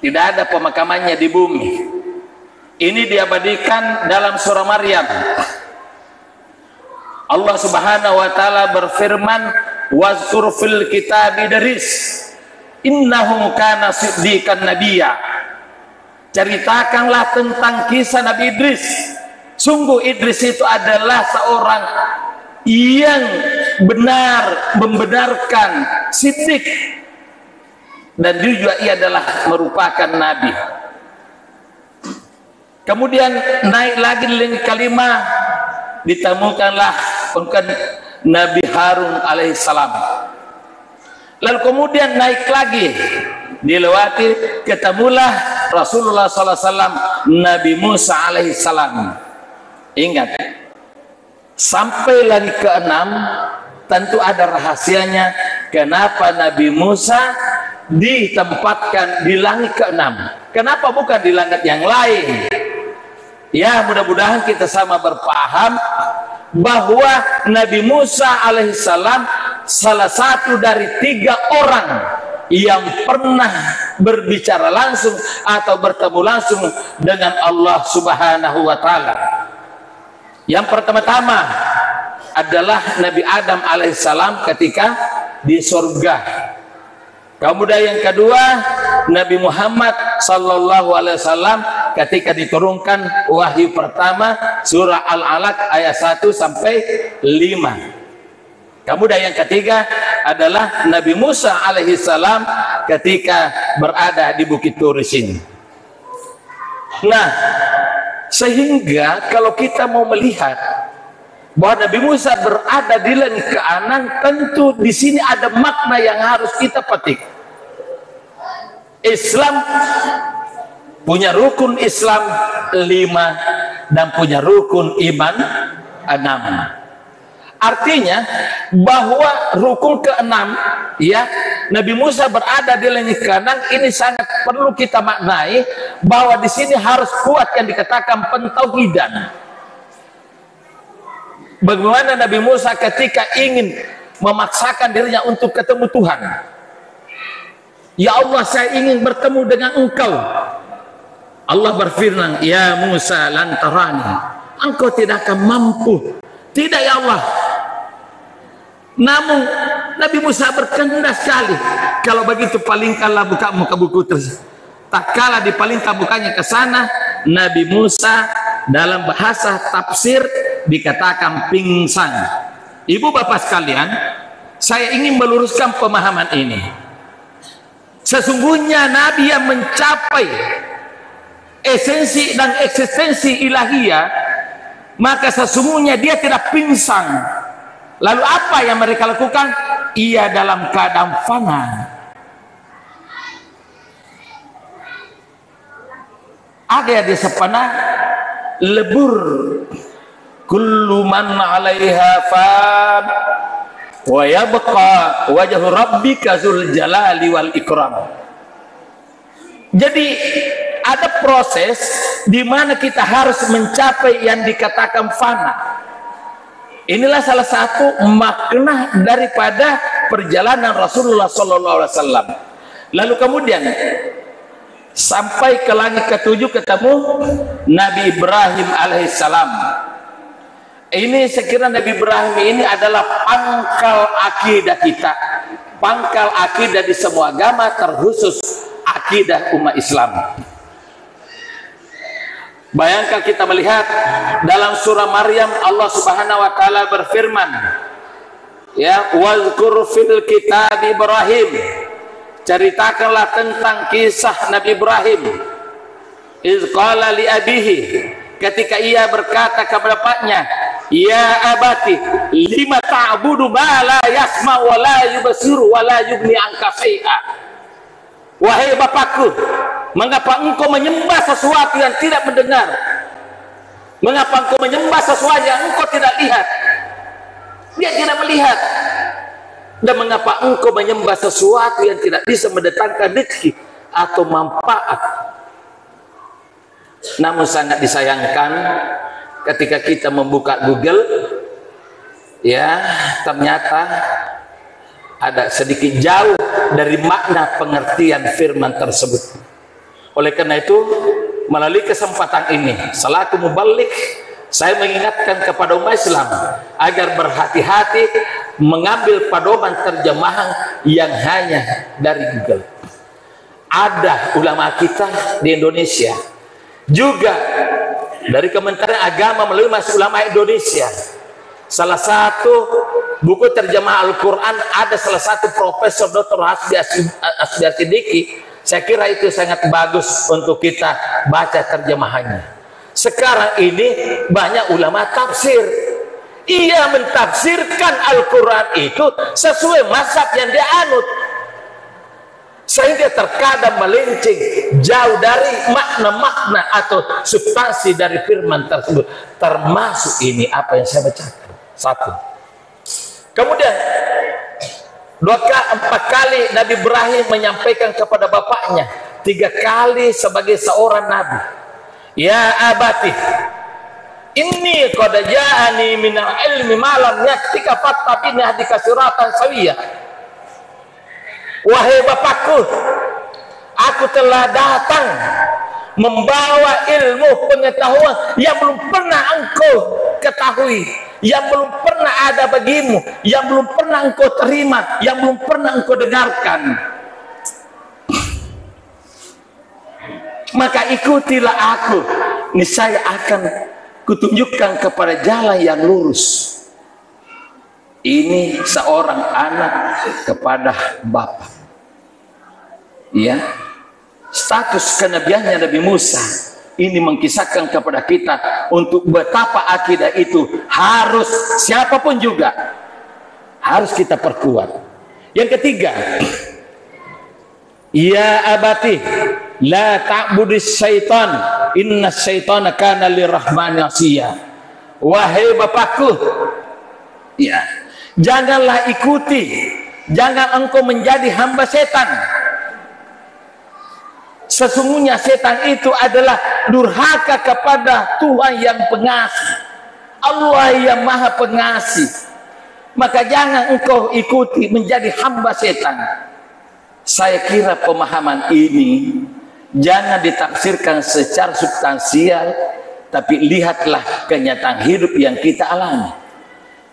Tidak ada pemakamannya di bumi. Ini diabadikan dalam surah Maryam. Allah Subhanahu wa taala berfirman, "Wazkur fil kitab Idris, innahu kana siddiqan nabiyya." Ceritakanlah tentang kisah Nabi Idris. Sungguh Idris itu adalah seorang yang benar, membenarkan, siddiq, dan juga ia adalah merupakan nabi. Kemudian naik lagi di langit kelima, ditemukanlah Nabi Harun alaihissalam. Lalu kemudian naik lagi, dilewati, ketemulah Rasulullah SAW, Nabi Musa alaihissalam. Ingat, sampai lagi ke-6, tentu ada rahasianya kenapa Nabi Musa ditempatkan di langit ke-6. Kenapa bukan di langit yang lain? Ya, mudah-mudahan kita sama berpaham bahwa Nabi Musa alaihissalam salah satu dari 3 orang yang pernah berbicara langsung atau bertemu langsung dengan Allah Subhanahu wa taala. Yang pertama-tama adalah Nabi Adam alaihissalam ketika di surga. Kemudian yang kedua Nabi Muhammad sallallahu alaihi wasallam ketika diturunkan wahyu pertama surah Al-Alaq ayat 1 sampai 5. Kemudian yang ketiga adalah Nabi Musa alaihissalam ketika berada di Bukit Tur ini. Nah, sehingga kalau kita mau melihat bahwa Nabi Musa berada di langit ke-6, tentu di sini ada makna yang harus kita petik. Islam punya rukun Islam 5 dan punya rukun iman 6. Artinya bahwa rukun ke-6, ya, Nabi Musa berada di langit ke-6 ini sangat perlu kita maknai bahwa di sini harus kuat yang dikatakan pentauhidan. Bagaimana Nabi Musa ketika ingin memaksakan dirinya untuk ketemu Tuhan. Ya Allah, saya ingin bertemu dengan Engkau. Allah berfirman, "Ya Musa lan tarani." Engkau tidak akan mampu. Tidak ya Allah. Namun Nabi Musa berkehendak sekali. Kalau begitu palingkanlah muka buku tersebut. Tak kala dipalingkan mukanya ke sana, Nabi Musa dalam bahasa tafsir dikatakan pingsan. Ibu bapak sekalian, saya ingin meluruskan pemahaman ini. Sesungguhnya Nabi yang mencapai esensi dan eksistensi ilahiyah, maka sesungguhnya dia tidak pingsan. Lalu apa yang mereka lakukan? Ia dalam keadaan fana. Ada di sepana lebur. Kullu man 'alaiha fan wa yabqa wajhu rabbika dzul jalali wal ikram. Jadi ada proses di mana kita harus mencapai yang dikatakan fana. Inilah salah satu makna daripada perjalanan Rasulullah SAW. Lalu kemudian sampai ke langit ke-7 ketemu Nabi Ibrahim alaihissalam. Ini sekiranya Nabi Ibrahim ini adalah pangkal akidah kita, pangkal akidah di semua agama, terkhusus akidah umat Islam. Bayangkan kita melihat dalam surah Maryam Allah Subhanahu wa taala berfirman, ya, wazkur fil kitab Ibrahim, ceritakanlah tentang kisah Nabi Ibrahim. Iz qala li abihi, ketika ia berkata kepada bapaknya, ya abati lima ta'budu ma la yasma wa la yubsiru wa la yughni anka syai'a. Wahai bapakku, mengapa engkau menyembah sesuatu yang tidak mendengar? Mengapa engkau menyembah sesuatu yang engkau tidak lihat? Dia tidak melihat. Dan mengapa engkau menyembah sesuatu yang tidak bisa mendatangkan rezeki atau manfaat? Namun sangat disayangkan ketika kita membuka Google, ya, ternyata ada sedikit jauh dari makna pengertian firman tersebut. Oleh karena itu, melalui kesempatan ini, selaku mubalik, saya mengingatkan kepada umat Islam agar berhati-hati mengambil pedoman terjemahan yang hanya dari Google. Ada ulama kita di Indonesia, juga dari Kementerian Agama melalui Majelis Ulama Indonesia, salah satu buku terjemah Al-Quran ada salah satu Profesor Dr. Hasbi Siddiqi. Saya kira itu sangat bagus untuk kita baca terjemahannya. Sekarang ini banyak ulama tafsir, ia mentafsirkan Al-Quran itu sesuai mazhab yang dia anut, sehingga terkadang melenceng jauh dari makna-makna atau substansi dari firman tersebut. Termasuk ini apa yang saya bacakan. Satu. Kemudian 4 kali Nabi Ibrahim menyampaikan kepada bapaknya, 3 kali sebagai seorang nabi. Ya abati, inni qad ja'ani minal ilmi ma lam yatika fattabini ahdika siratan sawiyya. Wahai bapakku, aku telah datang membawa ilmu pengetahuan yang belum pernah engkau ketahui, yang belum pernah ada bagimu, yang belum pernah engkau terima, yang belum pernah engkau dengarkan. Maka ikutilah aku, niscaya akan kutunjukkan kepada jalan yang lurus. Ini seorang anak kepada bapak. Ya, status kenabiannya Nabi Musa ini mengkisahkan kepada kita untuk betapa akidah itu harus siapapun juga harus kita perkuat. Yang ketiga, ya abati la ta'budis syaitan inna syaitana kana lirrahmani asiya. Wahai bapakku, ya, janganlah ikuti, jangan engkau menjadi hamba setan. Sesungguhnya setan itu adalah durhaka kepada Tuhan yang pengasih, Allah yang maha pengasih. Maka jangan engkau ikuti menjadi hamba setan. Saya kira pemahaman ini jangan ditafsirkan secara substansial, tapi lihatlah kenyataan hidup yang kita alami.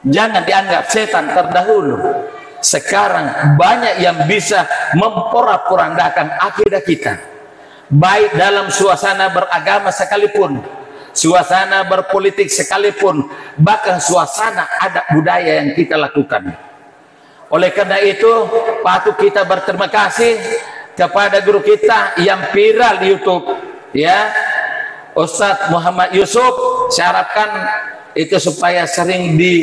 Jangan dianggap setan terdahulu. Sekarang banyak yang bisa memporak-porandakan akidah kita, baik dalam suasana beragama sekalipun, suasana berpolitik sekalipun, bahkan suasana adat budaya yang kita lakukan. Oleh karena itu, patut kita berterima kasih kepada guru kita yang viral di YouTube, ya, Ustadz Muhammad Yusuf. Saya harapkan itu supaya sering di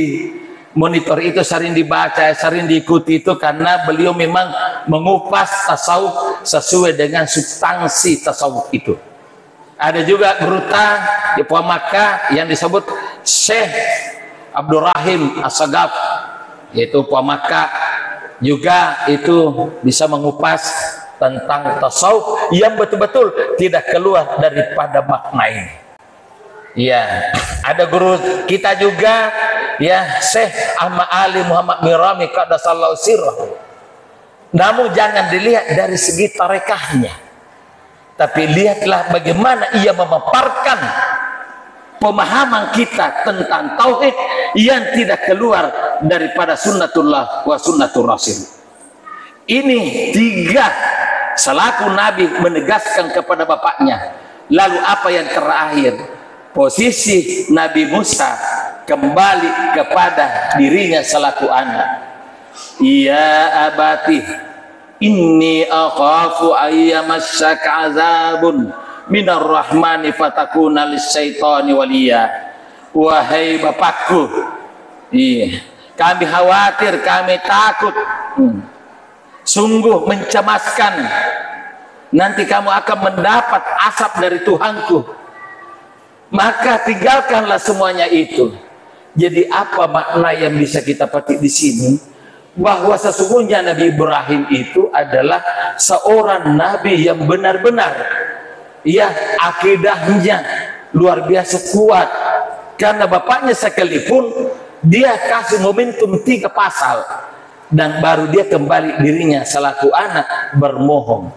monitor, itu sering dibaca, sering diikuti, itu karena beliau memang mengupas tasawuf sesuai dengan substansi tasawuf itu. Ada juga Gruta di Puamaka yang disebut Syekh Abdurrahim As-Sagaf, yaitu Puamaka, juga itu bisa mengupas tentang tasawuf yang betul-betul tidak keluar daripada makna ini. Ya, ada guru kita juga, ya, Syekh Ahmad Ali Muhammad Mirami qaddasallahu sirrahu. Namun jangan dilihat dari segi tarekahnya, tapi lihatlah bagaimana ia memaparkan pemahaman kita tentang tauhid yang tidak keluar daripada sunnatullah wa sunnatur rasul. Ini 3 selaku Nabi menegaskan kepada bapaknya, Lalu apa yang terakhir? Posisi Nabi Musa kembali kepada dirinya selaku anak. Ya abati, inni akhafu ayyamassaka azabun minar rahmani fatakuna lisyaitani waliya. Wahai bapakku, kami khawatir, kami takut, sungguh mencemaskan, nanti kamu akan mendapat asap dari Tuhanku. Maka tinggalkanlah semuanya itu. Jadi apa makna yang bisa kita petik di sini? Bahwa sesungguhnya Nabi Ibrahim itu adalah seorang nabi yang benar-benar, ya, akidahnya luar biasa kuat. Karena bapaknya sekalipun dia kasih momentum 3 pasal, dan baru dia kembali dirinya selaku anak bermohon.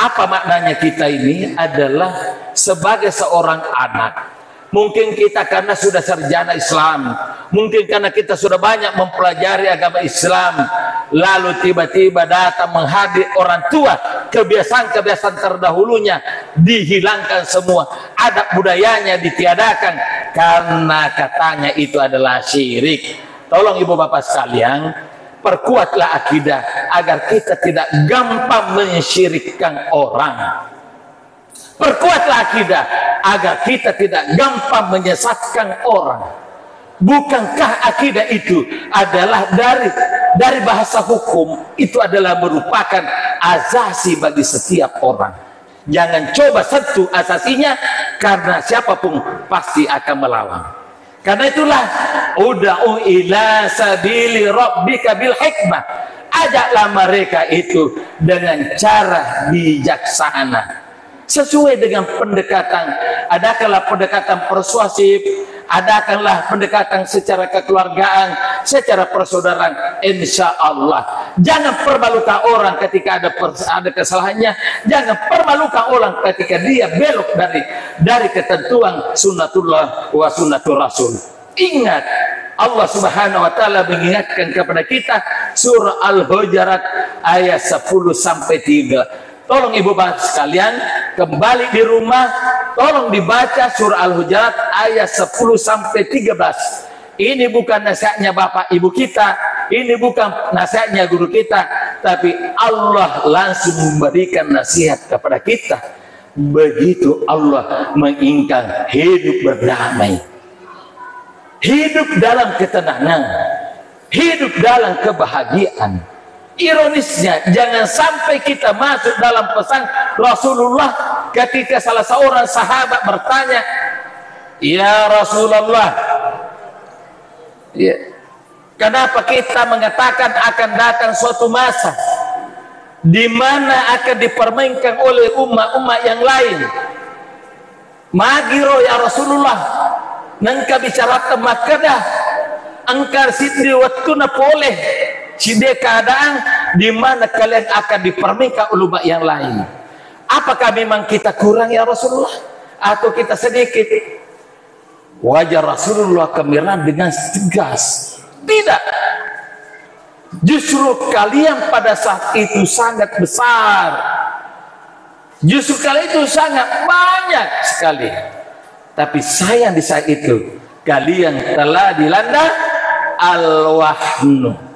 Apa maknanya kita ini adalah sebagai seorang anak. Mungkin kita karena sudah sarjana Islam, mungkin karena kita sudah banyak mempelajari agama Islam, lalu tiba-tiba datang menghadir orang tua, kebiasaan-kebiasaan terdahulunya dihilangkan semua, adab budayanya ditiadakan karena katanya itu adalah syirik. Tolong ibu bapak sekalian, perkuatlah akidah agar kita tidak gampang mensyirikkan orang. Perkuatlah akidah agar kita tidak gampang menyesatkan orang. Bukankah akidah itu adalah dari bahasa hukum, itu adalah merupakan asasi bagi setiap orang. Jangan coba sentuh asasinya, karena siapapun pasti akan melawan. Karena itulah ud'u ila sabili rabbika bil hikmah. Ajaklah mereka itu dengan cara bijaksana. Sesuai dengan pendekatan, adakanlah pendekatan persuasif, adakanlah pendekatan secara kekeluargaan, secara persaudaraan, insya Allah. Jangan permalukan orang ketika ada kesalahannya, jangan permalukan orang ketika dia belok dari ketentuan sunnatullah wa sunnatul rasul. Ingat, Allah Subhanahu wa taala mengingatkan kepada kita surah Al-Hujurat ayat 10 sampai 3. Tolong ibu bapak sekalian, kembali di rumah, tolong dibaca surah Al-Hujurat ayat 10 sampai 13. Ini bukan nasihatnya bapak ibu kita, ini bukan nasihatnya guru kita, tapi Allah langsung memberikan nasihat kepada kita. Begitu Allah menginginkan hidup berdamai, hidup dalam ketenangan, hidup dalam kebahagiaan. Ironisnya, jangan sampai kita masuk dalam pesan Rasulullah ketika salah seorang sahabat bertanya, ya Rasulullah, ya, kenapa kita mengatakan akan datang suatu masa di mana akan dipermainkan oleh umat-umat yang lain? Magiro ya Rasulullah, nangka bicara temakadah, angkar sidri waktu na boleh. Cide keadaan di mana kalian akan dipermainkan ulama yang lain. Apakah memang kita kurang ya Rasulullah, atau kita sedikit? Wajah Rasulullah kemiran dengan tegas. Tidak. Justru kalian pada saat itu sangat besar. Justru kalian itu sangat banyak sekali. Tapi sayang di saat itu kalian telah dilanda al-wahnu.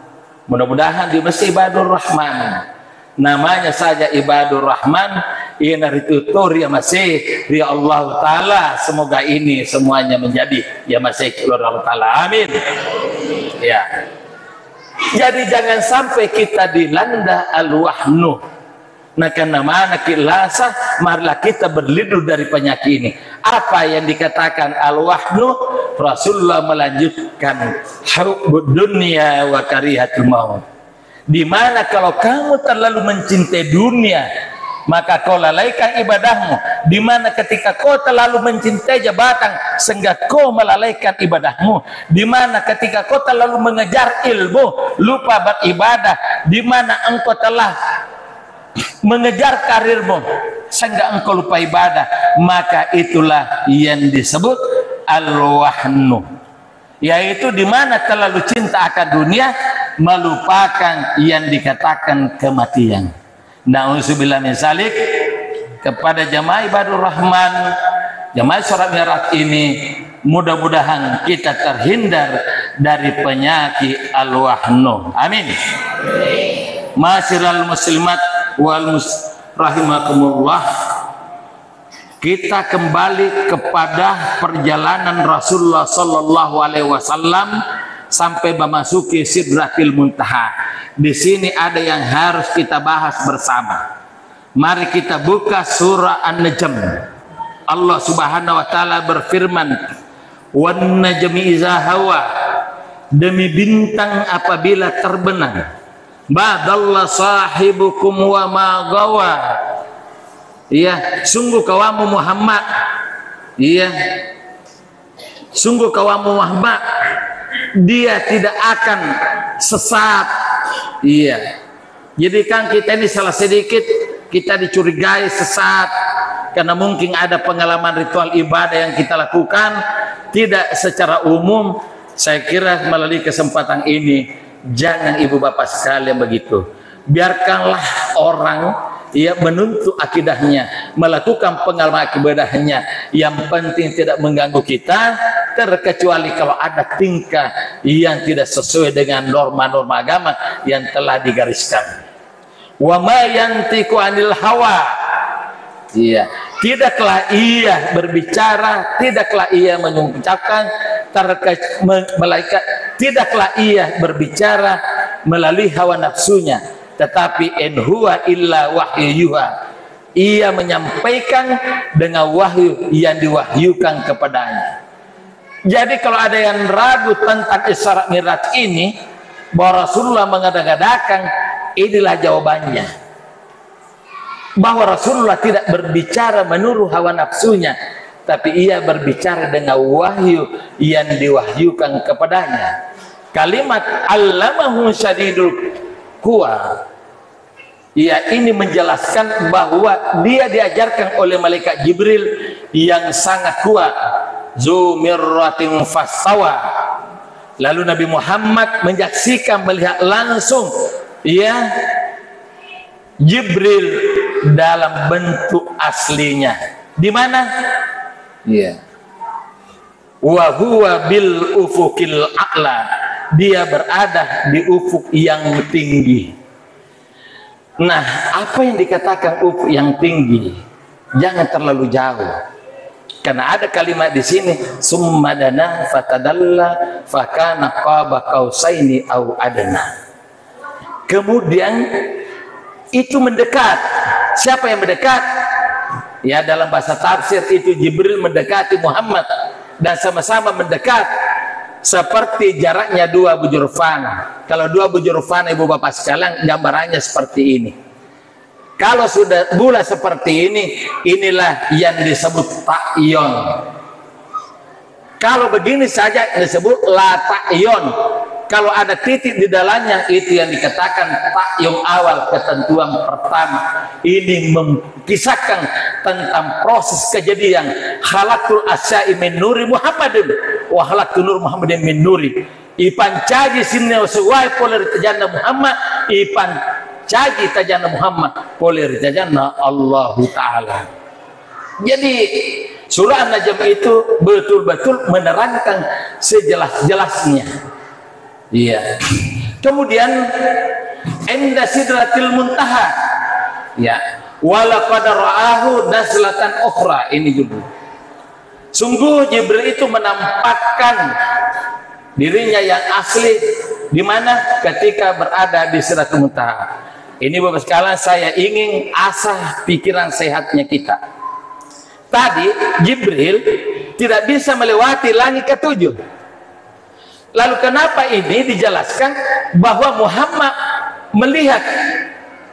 Mudah-mudahan di Masjid Ibadur Rahman, namanya saja Ibadur Rahman, ina ritutur ya masih ya Allah Ta'ala. Semoga ini semuanya menjadi ya masih Allah Ta'ala, amin ya. Jadi jangan sampai kita dilanda al-wahnu. Nah, karena mana kilasa, marilah kita berlindung dari penyakit ini. Apa yang dikatakan al-wahnu? Rasulullah melanjutkan hubbud dunya wa karihatul maut. Di mana kalau kamu terlalu mencintai dunia, maka kau lalaikan ibadahmu. Di mana ketika kau terlalu mencintai jabatan, sehingga kau melalaikan ibadahmu. Di mana ketika kau terlalu mengejar ilmu, lupa beribadah. Di mana engkau telah mengejar karirmu sehingga engkau lupa ibadah, maka itulah yang disebut al-wahnu, yaitu di mana terlalu cinta akan dunia melupakan yang dikatakan kematian. Na'udzubillah min zalik. kepada jamaah Ibadur Rahman, jamaah Isra Mi'raj ini, mudah-mudahan kita terhindar dari penyakit al-wahnu. Amin. Ma'asyiral muslimat wal rahimakumullah. Kita kembali kepada perjalanan Rasulullah sallallahu alaihi wasallam sampai memasuki Sidratil Muntaha. Di sini ada yang harus kita bahas bersama. Mari kita buka surah An-Najm. Allah Subhanahu wa taala berfirman, "Wan najmi iza hawa," demi bintang apabila terbenam. "Badalla sahibukum wa ma gawa." Iya, sungguh kawamu Muhammad. Iya. Sungguh kawamu Muhammad, dia tidak akan sesat. Iya. Jadi kan kita ini salah sedikit kita dicurigai sesat karena mungkin ada pengalaman ritual ibadah yang kita lakukan tidak secara umum. Saya kira melalui kesempatan ini jangan ibu bapak sekalian begitu. Biarkanlah orang menuntut akidahnya, melakukan pengalaman ibadahnya. Yang penting tidak mengganggu kita, terkecuali kalau ada tingkah yang tidak sesuai dengan norma-norma agama yang telah digariskan. Wa ma yantiqu anil hawa. Iya, tidaklah ia berbicara, tidaklah ia mengucapkan tidaklah ia berbicara melalui hawa nafsunya, tetapi in huwa illa wahyuha. Ia menyampaikan dengan wahyu yang diwahyukan kepadanya. Jadi kalau ada yang ragu tentang Isra Mi'raj ini, bahwa Rasulullah mengada-ngadakan, inilah jawabannya. Bahwa Rasulullah tidak berbicara menurut hawa nafsunya, tapi ia berbicara dengan wahyu yang diwahyukan kepadanya. Kalimat allamahu syadidul quwa, ya, ini menjelaskan bahwa dia diajarkan oleh malaikat Jibril yang sangat kuat. Zumirratin fastawa. Lalu Nabi Muhammad menyaksikan, melihat langsung Jibril dalam bentuk aslinya. Di mana? Wa huwa bil ufuqil a'la. Dia berada di ufuk yang tinggi. Nah, apa yang dikatakan ufuk yang tinggi? Jangan terlalu jauh. Karena ada kalimat di sini, summa dana fatadalla fakana qaba qausaini au adna. Kemudian itu mendekat. Siapa yang mendekat? Ya, dalam bahasa tafsir itu Jibril mendekati Muhammad dan sama-sama mendekat seperti jaraknya dua bujur panah. Kalau dua bujur panah ibu bapak sekalian, gambarannya seperti ini. Kalau sudah bulat seperti ini, inilah yang disebut ta'yon. Kalau begini saja disebut la ta'yon. Kalau ada titik di dalamnya, itu yang dikatakan ta'yon awal, ketentuan pertama. Ini mengkisahkan tentang proses kejadian khalaqtul asya'i min nuri Muhammadin wa khalaqtu nur Muhammadin min nuri. Ipan caji sinne sesuai poler tajana Muhammad, ipan caji tajana Muhammad poler tajana Allah Ta'ala. Jadi surah An-Najm itu betul-betul menerangkan sejelas-jelasnya. Iya. Kemudian inda sidratil muntaha, ya, walaqad ra'ahu naslatan ukhra. Ini judul. Sungguh Jibril itu menampakkan dirinya yang asli di mana? Ketika berada di Sidratul Muntaha. Ini Bapak sekalian, saya ingin asah pikiran sehatnya kita. Tadi Jibril tidak bisa melewati langit ketujuh. Lalu kenapa ini dijelaskan bahwa Muhammad melihat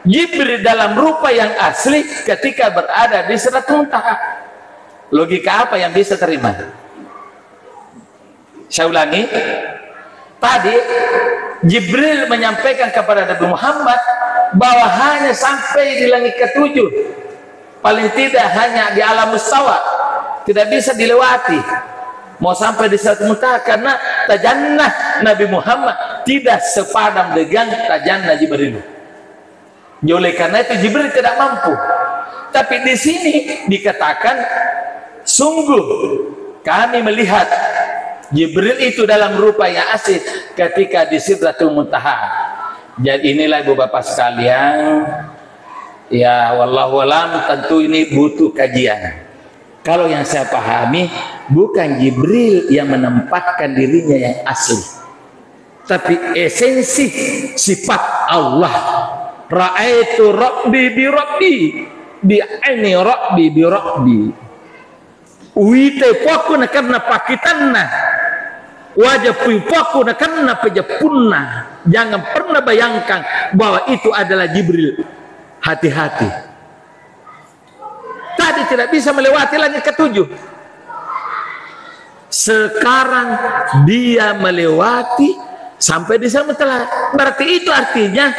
Jibril dalam rupa yang asli ketika berada di Sidratul Muntaha? Logika apa yang bisa terima? Saya ulangi. Tadi Jibril menyampaikan kepada Nabi Muhammad bahwa hanya sampai di langit ketujuh, paling tidak hanya di alam mustawa, tidak bisa dilewati. Mau sampai di Sidratul Muntaha karena tajannah Nabi Muhammad tidak sepadam dengan tajannah Jibril. Oleh karena itu Jibril tidak mampu. Tapi di sini dikatakan sungguh kami melihat Jibril itu dalam rupa yang asli ketika di Sidratul Muntaha. Jadi inilah ibu bapak sekalian, ya wallahu alam, tentu ini butuh kajian. Kalau yang saya pahami, bukan Jibril yang menempatkan dirinya yang asli, tapi esensi sifat Allah. Ra'aitu Rabbi bi Rabbi bi'aini Rabbi bi Rabbi. Uite poku na karena pakitanna, wajah poku na karena pejapunna. Jangan pernah bayangkan bahwa itu adalah Jibril. Hati-hati. Tadi tidak bisa melewati langit ketujuh. Sekarang dia melewati sampai di Samudra. Berarti itu artinya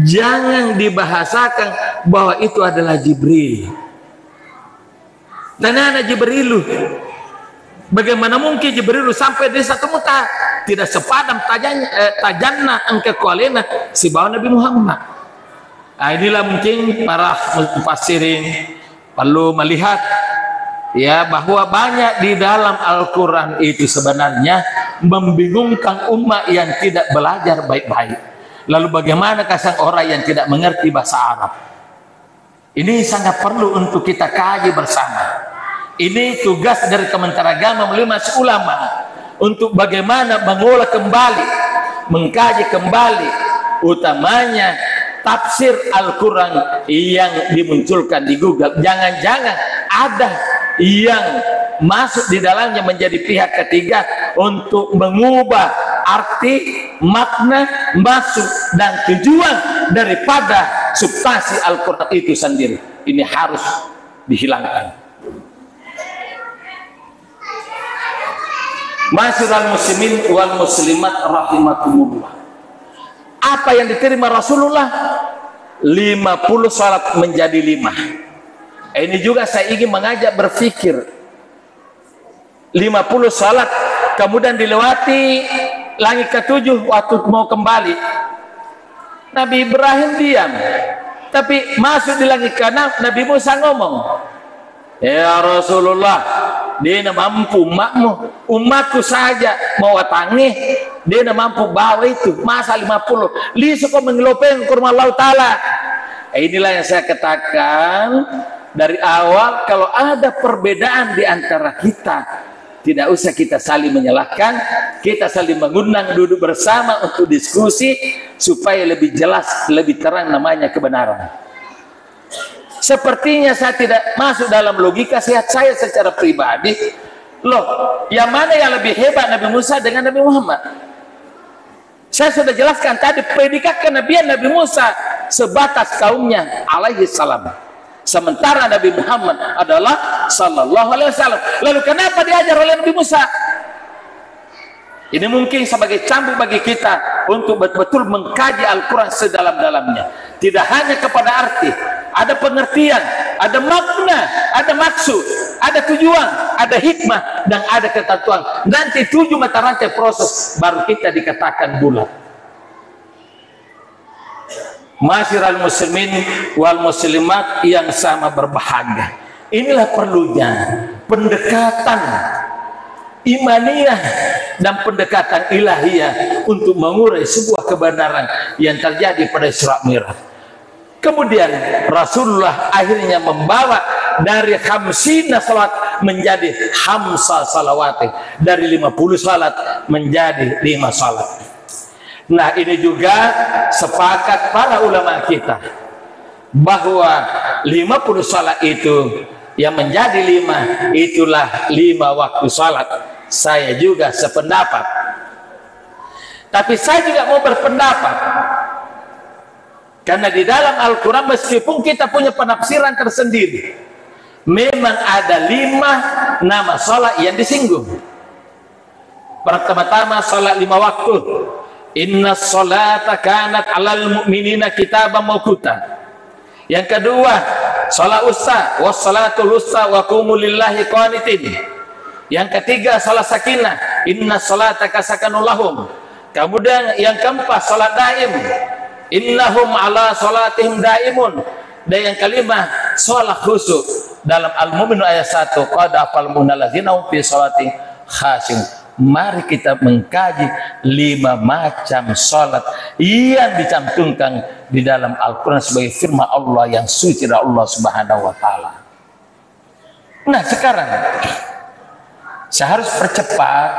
jangan dibahasakan bahwa itu adalah Jibril. Dan anak Jibrilu, bagaimana mungkin Jibrilu sampai di satu muta tidak sepadam tajanna angka kualena si bawa Nabi Muhammad. Nah, inilah mungkin para mufassirin perlu melihat ya bahwa banyak di dalam Al-Quran itu sebenarnya membingungkan umat yang tidak belajar baik-baik. Lalu bagaimana sang orang yang tidak mengerti bahasa Arab? Ini sangat perlu untuk kita kaji bersama. Ini tugas dari Kementerian Agama melalui Majelis Ulama untuk bagaimana mengolah kembali, mengkaji kembali, utamanya tafsir Al-Quran yang dimunculkan di Google. Jangan-jangan ada yang masuk di dalamnya menjadi pihak ketiga untuk mengubah arti, makna, maksud dan tujuan daripada substansi Al-Quran itu sendiri. Ini harus dihilangkan. Masyarul muslimin wal muslimat rahimakumullah. Apa yang diterima Rasulullah 50 salat menjadi 5. Ini juga saya ingin mengajak berpikir 50 salat kemudian dilewati langit ketujuh waktu mau kembali. Nabi Ibrahim diam, tapi masuk di langit keenam Nabi Musa ngomong, ya Rasulullah, dia mampu umatku saja mau tangi, dia mampu bawa itu masa 50 lisu kau mengelopeng kurma Allah Ta'ala. Inilah yang saya katakan dari awal, kalau ada perbedaan di antara kita, tidak usah kita saling menyalahkan, kita saling mengundang duduk bersama untuk diskusi supaya lebih jelas, lebih terang namanya kebenaran. Sepertinya saya tidak masuk dalam logika sehat saya secara pribadi. Loh, yang mana yang lebih hebat, Nabi Musa dengan Nabi Muhammad? Saya sudah jelaskan tadi, predikat kenabian Nabi Musa sebatas kaumnya alaihi salam. Sementara Nabi Muhammad adalah sallallahu alaihi wasallam. Lalu kenapa diajar oleh Nabi Musa? Ini mungkin sebagai cambuk bagi kita untuk betul-betul mengkaji Al-Quran sedalam-dalamnya. Tidak hanya kepada arti, ada pengertian, ada makna, ada maksud, ada tujuan, ada hikmah, dan ada ketentuan. Nanti 7 mata rantai proses baru kita dikatakan bulat. Masyiral muslimin wal muslimat yang sama berbahagia. Inilah perlunya pendekatan imaniyah dan pendekatan ilahiyah untuk mengurai sebuah kebenaran yang terjadi pada Isra Mi'raj. Kemudian Rasulullah akhirnya membawa dari 50 salat menjadi 5 salawat, dari 50 salat menjadi 5 salat. Nah, ini juga sepakat para ulama kita bahwa 50 salat itu yang menjadi 5 itulah 5 waktu salat. Saya juga sependapat. Tapi saya juga mau berpendapat, karena di dalam Al-Quran meskipun kita punya penafsiran tersendiri, memang ada 5 nama salat yang disinggung. Pertama-tama salat 5 waktu. Inna sholata kanat alal mu'minina kitaban mawquta. Yang kedua, salat usta, wassalatul usta wa qumu lillahi qanitin. Yang ketiga, salat sakinah, inna sholata kasakanul lahum. Kemudian yang keempat, salat daim, innahum ala salatihim daimun. Dan yang kelima, sholat khusyuk dalam Al-Mu'minun ayat 1, qad afal mu'minuna hum fi sholati khashi'un. Mari kita mengkaji 5 macam sholat yang dicantumkan di dalam Al-Quran sebagai firman Allah yang suci dari Allah Subhanahu wa Ta'ala. Nah, sekarang saya harus percepat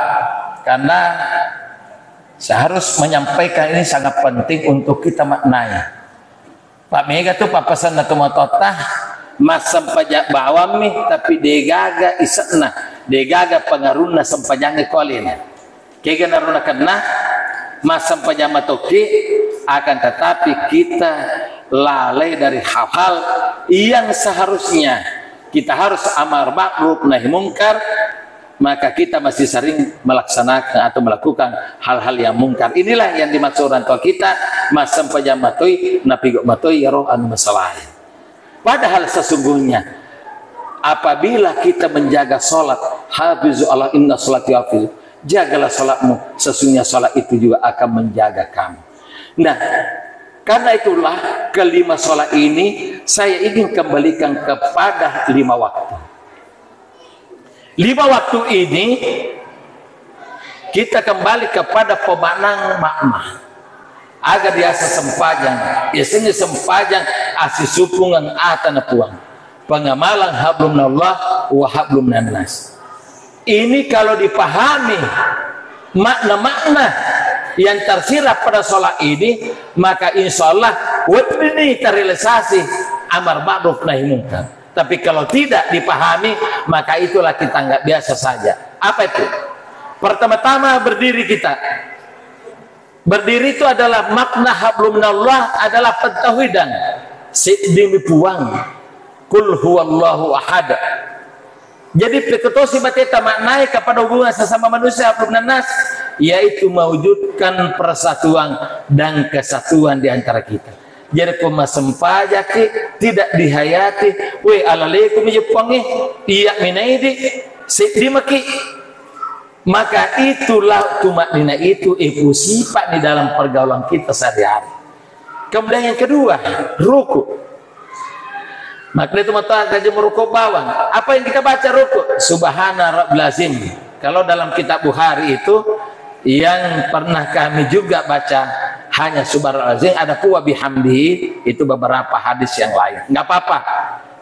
karena saya harus menyampaikan ini sangat penting untuk kita maknai. Pak Mega tuh papasan atau mototah masam pajak bawam nih, tapi degaga isana degaga pengaruna sampajang kolina kega naruna kena masam pajak matoki, akan tetapi kita lalai dari hal-hal yang seharusnya kita harus amar ma'ruf nahi mungkar, maka kita masih sering melaksanakan atau melakukan hal-hal yang mungkar. Inilah yang dimaksud orang tua kita, masam pajak matoi napi matoi ya roh anu masalah. Padahal sesungguhnya apabila kita menjaga sholat, hafizu ala inna sholati hafiz, jagalah sholatmu, sesungguhnya sholat itu juga akan menjaga kamu. Nah, karena itulah kelima sholat ini saya ingin kembalikan kepada 5 waktu. 5 waktu ini kita kembali kepada pemaknaan makna agar biasa sempajang, biasanya sempajang asis supungan atana puang pengamalan hablum minallah wa hablum minannas. Ini kalau dipahami makna-makna yang tersirat pada sholat ini, maka insya Allah ini terrealisasi amar ma'ruf nahi munkar. Tapi kalau tidak dipahami, maka itulah kita nggak biasa saja. Apa itu? Pertama-tama berdiri kita. Berdiri itu adalah makna hablum minallah adalah pentauhidan. Sidimi puang. Kul huwallahu ahad. Jadi peketosi bateta maknai kepada hubungan sesama manusia hablum minannas, yaitu mewujudkan persatuan dan kesatuan di antara kita. Jadi kumasempajaki tidak dihayati, we alalekum jepangi iya minaidi sidimaki. Maka itulah tumaknina itu sifat di dalam pergaulan kita sehari-hari. Kemudian yang kedua, ruku. Maka itu mata gaji meruku bawang. Apa yang kita baca ruku? Subhana rabbil azim. Kalau dalam kitab Bukhari itu yang pernah kami juga baca hanya subhana rabbil azim, ada kuwa bihamdihi, itu beberapa hadis yang lain. Nggak apa-apa.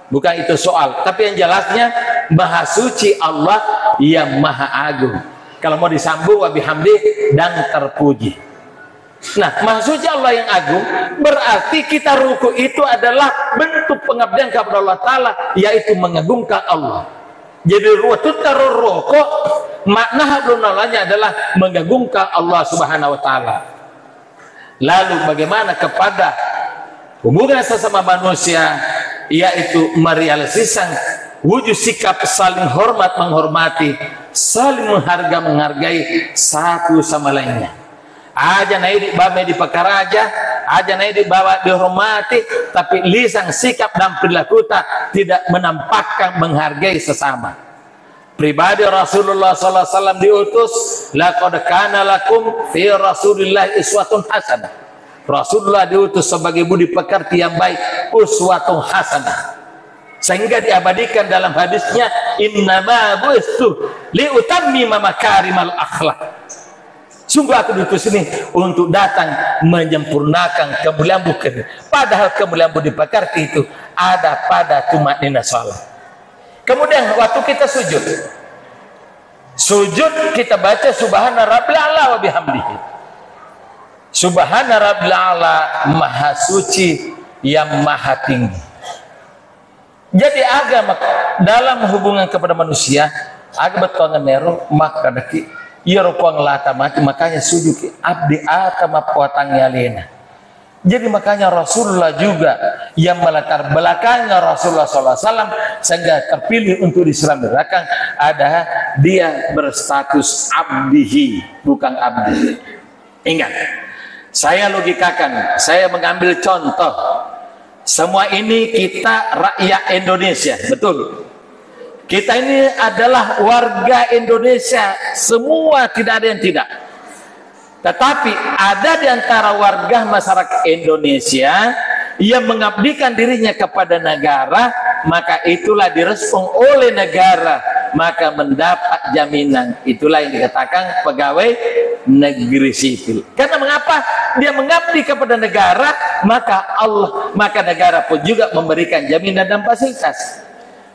Bukan itu soal, tapi yang jelasnya maha suci Allah yang maha agung. Kalau mau disambung wa bihamdi dan terpuji. Nah, maha suci Allah yang agung berarti kita ruku itu adalah bentuk pengabdian kepada Allah Ta'ala, yaitu mengagungkan Allah. Jadi ruku makna hablum minallahnya adalah mengagungkan Allah Subhanahu wa Ta'ala. Lalu bagaimana kepada hubungan sesama manusia, yaitu merealisasikan wujud sikap saling hormat menghormati, saling menghargai satu sama lainnya. Aja naik bame di pakaraja, aja naik dibawa dihormati, tapi lisan, sikap dan perilaku tidak menampakkan menghargai sesama. Pribadi Rasulullah SAW diutus, laqad kana lakum fi Rasulillah uswatun hasanah. Rasulullah diutus sebagai budi pekerti yang baik, uswatun hasanah. Sehingga diabadikan dalam hadisnya, innama bu'istu liutammima makarimal akhlak. Sungguh aku diutus ini untuk datang menyempurnakan kemuliaan budi. Padahal kemuliaan budi pekerti itu ada pada tumaknina shalah. Kemudian waktu kita sujud kita baca subhana rabbil a'la wa bihamdihi. Subhana rabbil a'la, maha suci yang maha tinggi. Jadi agama dalam hubungan kepada manusia agak betongan nero maka daki ia rupang lata mati, makanya sujud abdi atama puatangnya lena. Jadi makanya Rasulullah juga yang melatar belakangnya Rasulullah SAW sehingga terpilih untuk diselamatkan ada dia berstatus abdihi, bukan abdi. Ingat, saya logikakan, saya mengambil contoh. Semua ini kita rakyat Indonesia, betul. Kita ini adalah warga Indonesia, semua, tidak ada yang tidak. Tetapi ada di antara warga masyarakat Indonesia yang mengabdikan dirinya kepada negara maka itulah direspon oleh negara, maka mendapat jaminan. Itulah yang dikatakan pegawai negeri sipil. Karena mengapa? Dia mengabdi kepada negara, maka negara pun juga memberikan jaminan dan fasilitas.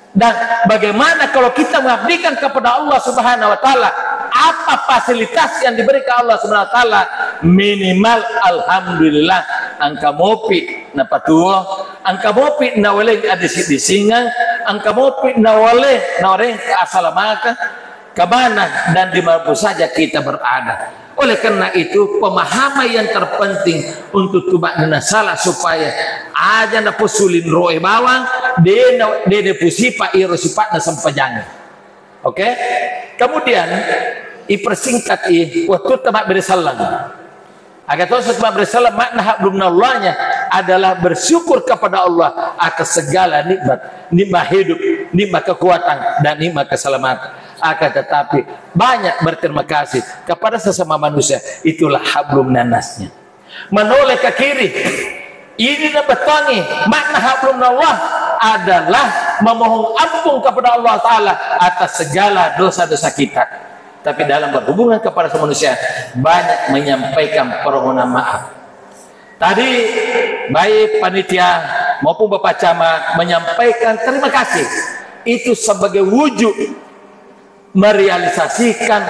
Dan bagaimana kalau kita mengabdikan kepada Allah Subhanahu wa taala, apa fasilitas yang diberikan Allah Subhanahu wa taala? Minimal alhamdulillah angka mopi na patuo, angka mopi na wale adisi disinga, angka mopi na wale na orang asalamaka kemana dan di mana saja kita berada. Oleh karena itu pemahaman yang terpenting untuk tumak nina salah supaya aja na pusulin roe bawang de pusipa iro sifat na sampajang. Oke? Kemudian ipersingkat waktu tamak bersalam. Agar terus tamak bersalam makna hablumnallahnya adalah bersyukur kepada Allah atas segala nikmat hidup, nikmat kekuatan dan nikmat keselamatan. Akan tetapi banyak berterima kasih kepada sesama manusia, itulah hablum nanasnya. Menoleh ke kiri, ini betongi makna hablum Allah adalah memohon ampun kepada Allah Ta'ala atas segala dosa-dosa kita. Tapi dalam berhubungan kepada manusia banyak menyampaikan permohonan maaf. Tadi baik panitia maupun Bapak Camat menyampaikan terima kasih. Itu sebagai wujud merealisasikan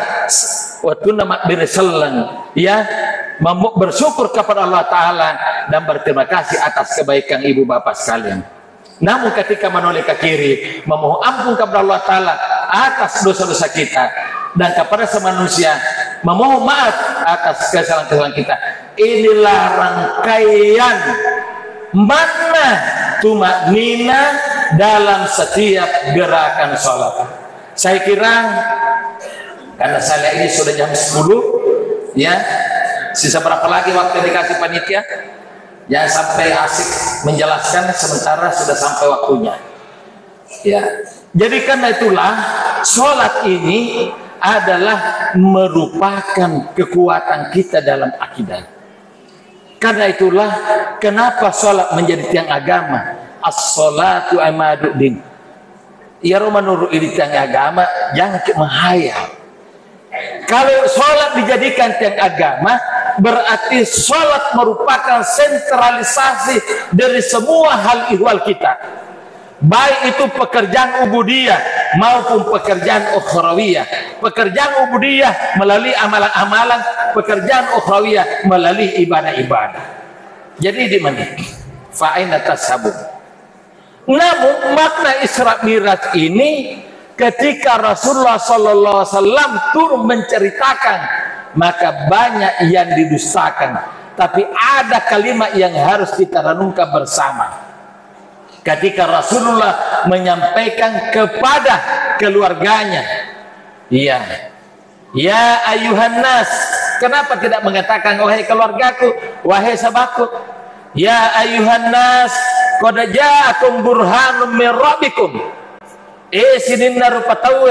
waktu nama berselang, ya, bersyukur kepada Allah Ta'ala dan berterima kasih atas kebaikan ibu bapak sekalian. Namun ketika menoleh ke kiri, memohon ampun kepada Allah Ta'ala atas dosa-dosa kita dan kepada semanusia memohon maaf atas kesalahan-kesalahan kita, inilah rangkaian mana tumak nina dalam setiap gerakan sholat. Saya kira karena saya ini sudah jam 10, ya, sisa berapa lagi waktu dikasih panitia? Jangan sampai asik menjelaskan sementara sudah sampai waktunya. Ya, jadi karena itulah sholat ini adalah merupakan kekuatan kita dalam akidah. Karena itulah kenapa sholat menjadi tiang agama. As-sholatu amaduddin. Ya menurut ini tiang agama, jangan menghayal. Kalau sholat dijadikan tiang agama, berarti sholat merupakan sentralisasi dari semua hal ihwal kita, baik itu pekerjaan ubudiyah maupun pekerjaan ukhrawiyah. Pekerjaan ubudiyah melalui amalan-amalan, pekerjaan ukhrawiyah melalui ibadah-ibadah. Jadi di mana? Fa'ina tasabun. Namun makna Isra Mi'raj ini ketika Rasulullah Sallallahu Alaihi Wasallam turun menceritakan, maka banyak yang didustakan. Tapi ada kalimat yang harus kita renungkan bersama. Ketika Rasulullah menyampaikan kepada keluarganya, ya ayuhan nas, kenapa tidak mengatakan wahai keluargaku, wahai sahabatku? Ya ayuhan nas, qad ja'akum burhanum min rabbikum. Sinin narupa tahu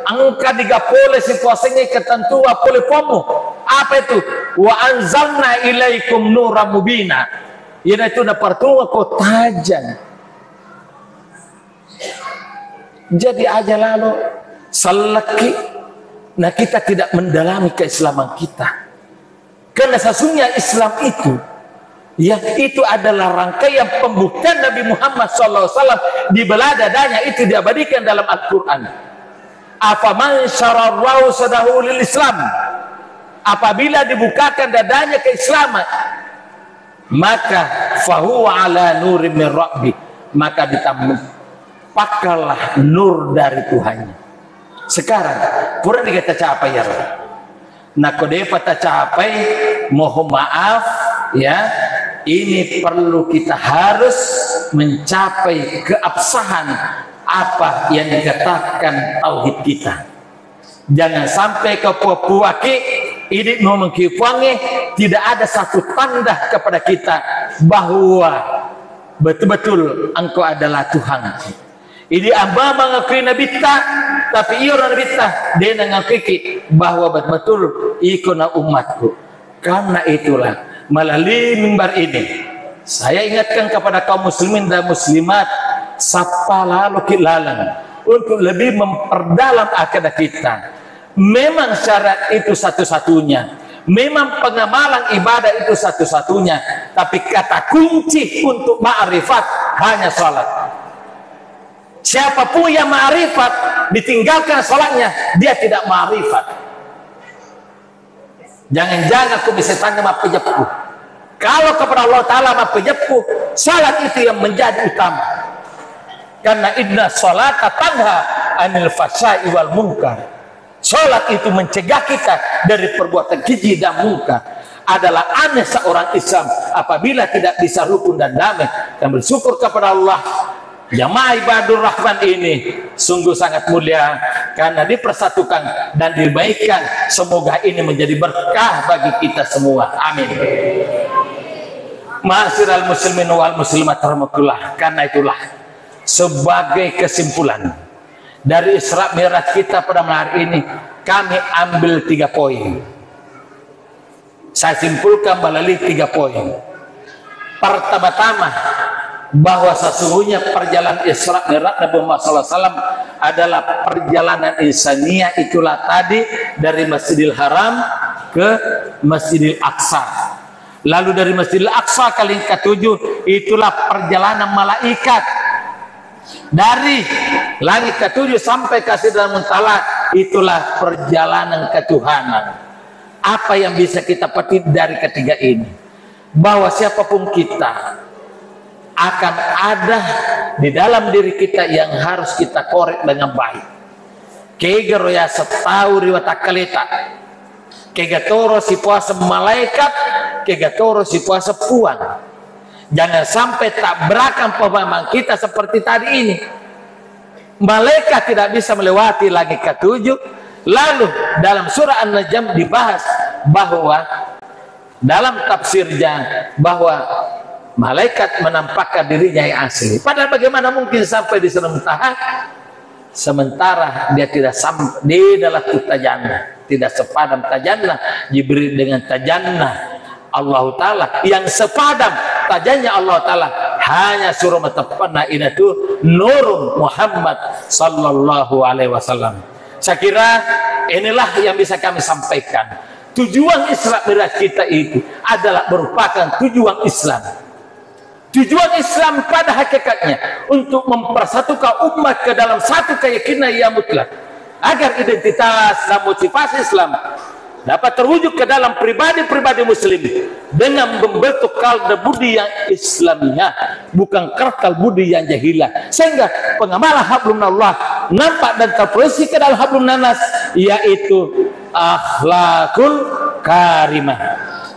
angka 30 situasinya ketentuan oleh pomo. Apa itu? Wa anzalna ilaikum nuram mubina. Yaitu na pertua kotajan. Jadi aja lalu salaki. Nah kita tidak mendalami keislaman kita. Karena sesungguhnya Islam itu, ya, itu adalah rangkaian pembuktian Nabi Muhammad SAW di belah dadanya, itu diabadikan dalam Al-Quran. Afaman syararrahu sadahu lil Islam, apabila dibukakan dadanya keislaman, maka fahuwa ala nurim min rabbi, maka ditampakkanlah nur dari Tuhannya. Sekarang pura dikata capai ya, nah kode pata capai, mohon maaf ya, ini perlu kita harus mencapai keabsahan apa yang dikatakan tauhid kita. Jangan sampai ke puaki ini mau mengkipangi, tidak ada satu tanda kepada kita bahwa betul-betul engkau adalah Tuhan. Ini amba mengakui Nabi ta, tapi ia orang Nabi ta, dia mengakui bahwa betul-betul ikona umatku. Karena itulah melalui mimbar ini saya ingatkan kepada kaum muslimin dan muslimat sapa lalu kilalang untuk lebih memperdalam akidah kita. Memang syarat itu satu-satunya, memang pengamalan ibadah itu satu-satunya, tapi kata kunci untuk ma'rifat hanya sholat. Siapapun yang ma'rifat ditinggalkan sholatnya, dia tidak ma'rifat. Jangan-jangan aku bisa tanya sama penyepuh. Kalau kepada Allah Ta'ala sama penyepuh, sholat itu yang menjadi utama. Karena inna sholata tanha anil fasya'i wal munkar. Sholat itu mencegah kita dari perbuatan keji dan munkar. Adalah aneh seorang Islam apabila tidak bisa rukun dan damai. Dan bersyukur kepada Allah, jamaah ibadur rahman ini sungguh sangat mulia karena dipersatukan dan dibaikkan. Semoga ini menjadi berkah bagi kita semua, amin. Ma'asyiral muslimin wal muslimat rahimakumullah. Karena itulah sebagai kesimpulan dari Isra Mi'raj kita pada malam hari ini, kami ambil 3 poin. Saya simpulkan melalui 3 poin. Pertama-tama, bahwa sesungguhnya perjalanan Isra Mi'raj Nabi Muhammad SAW adalah perjalanan insaniyah. Itulah tadi dari Masjidil Haram ke Masjidil Aqsa. Lalu dari Masjidil Aqsa kali ke-7, itulah perjalanan malaikat. Dari langit ke-7 sampai ke Sidratul Muntaha, itulah perjalanan ketuhanan. Apa yang bisa kita petik dari ketiga ini? Bahwa siapapun kita akan ada di dalam diri kita yang harus kita korek dengan baik. Kegero ya setahu riwata kaleta. Kegatoro si puasa malaikat, kegatoro si puasa puan. Jangan sampai tabrakan pemahaman kita seperti tadi ini. Malaikat tidak bisa melewati langit ke-7. Lalu dalam surah An-Najm dibahas bahwa dalam tafsirnya bahwa malaikat menampakkan dirinya yang asli. Padahal bagaimana mungkin sampai di Sidratul Muntaha sementara dia tidak sampai di dalam tajannah, tidak sepadam tajannah Jibril dengan tajannah Allah Ta'ala yang sepadam tajanya Allah Ta'ala hanya suruh matapana inatu nurun Muhammad sallallahu alaihi wasallam. Saya kira inilah yang bisa kami sampaikan. Tujuan Isra Mi'raj kita itu adalah merupakan tujuan Islam. Tujuan Islam pada hakikatnya untuk mempersatukan umat ke dalam satu keyakinan yang mutlak agar identitas dan motivasi Islam dapat terwujud ke dalam pribadi-pribadi muslim dengan membentuk kalda budi yang Islamiyah, bukan kerkal budi yang jahilah, sehingga pengamalan hablum Allah nampak dan terproyeksi ke dalam hablum nanas, yaitu akhlakul karimah.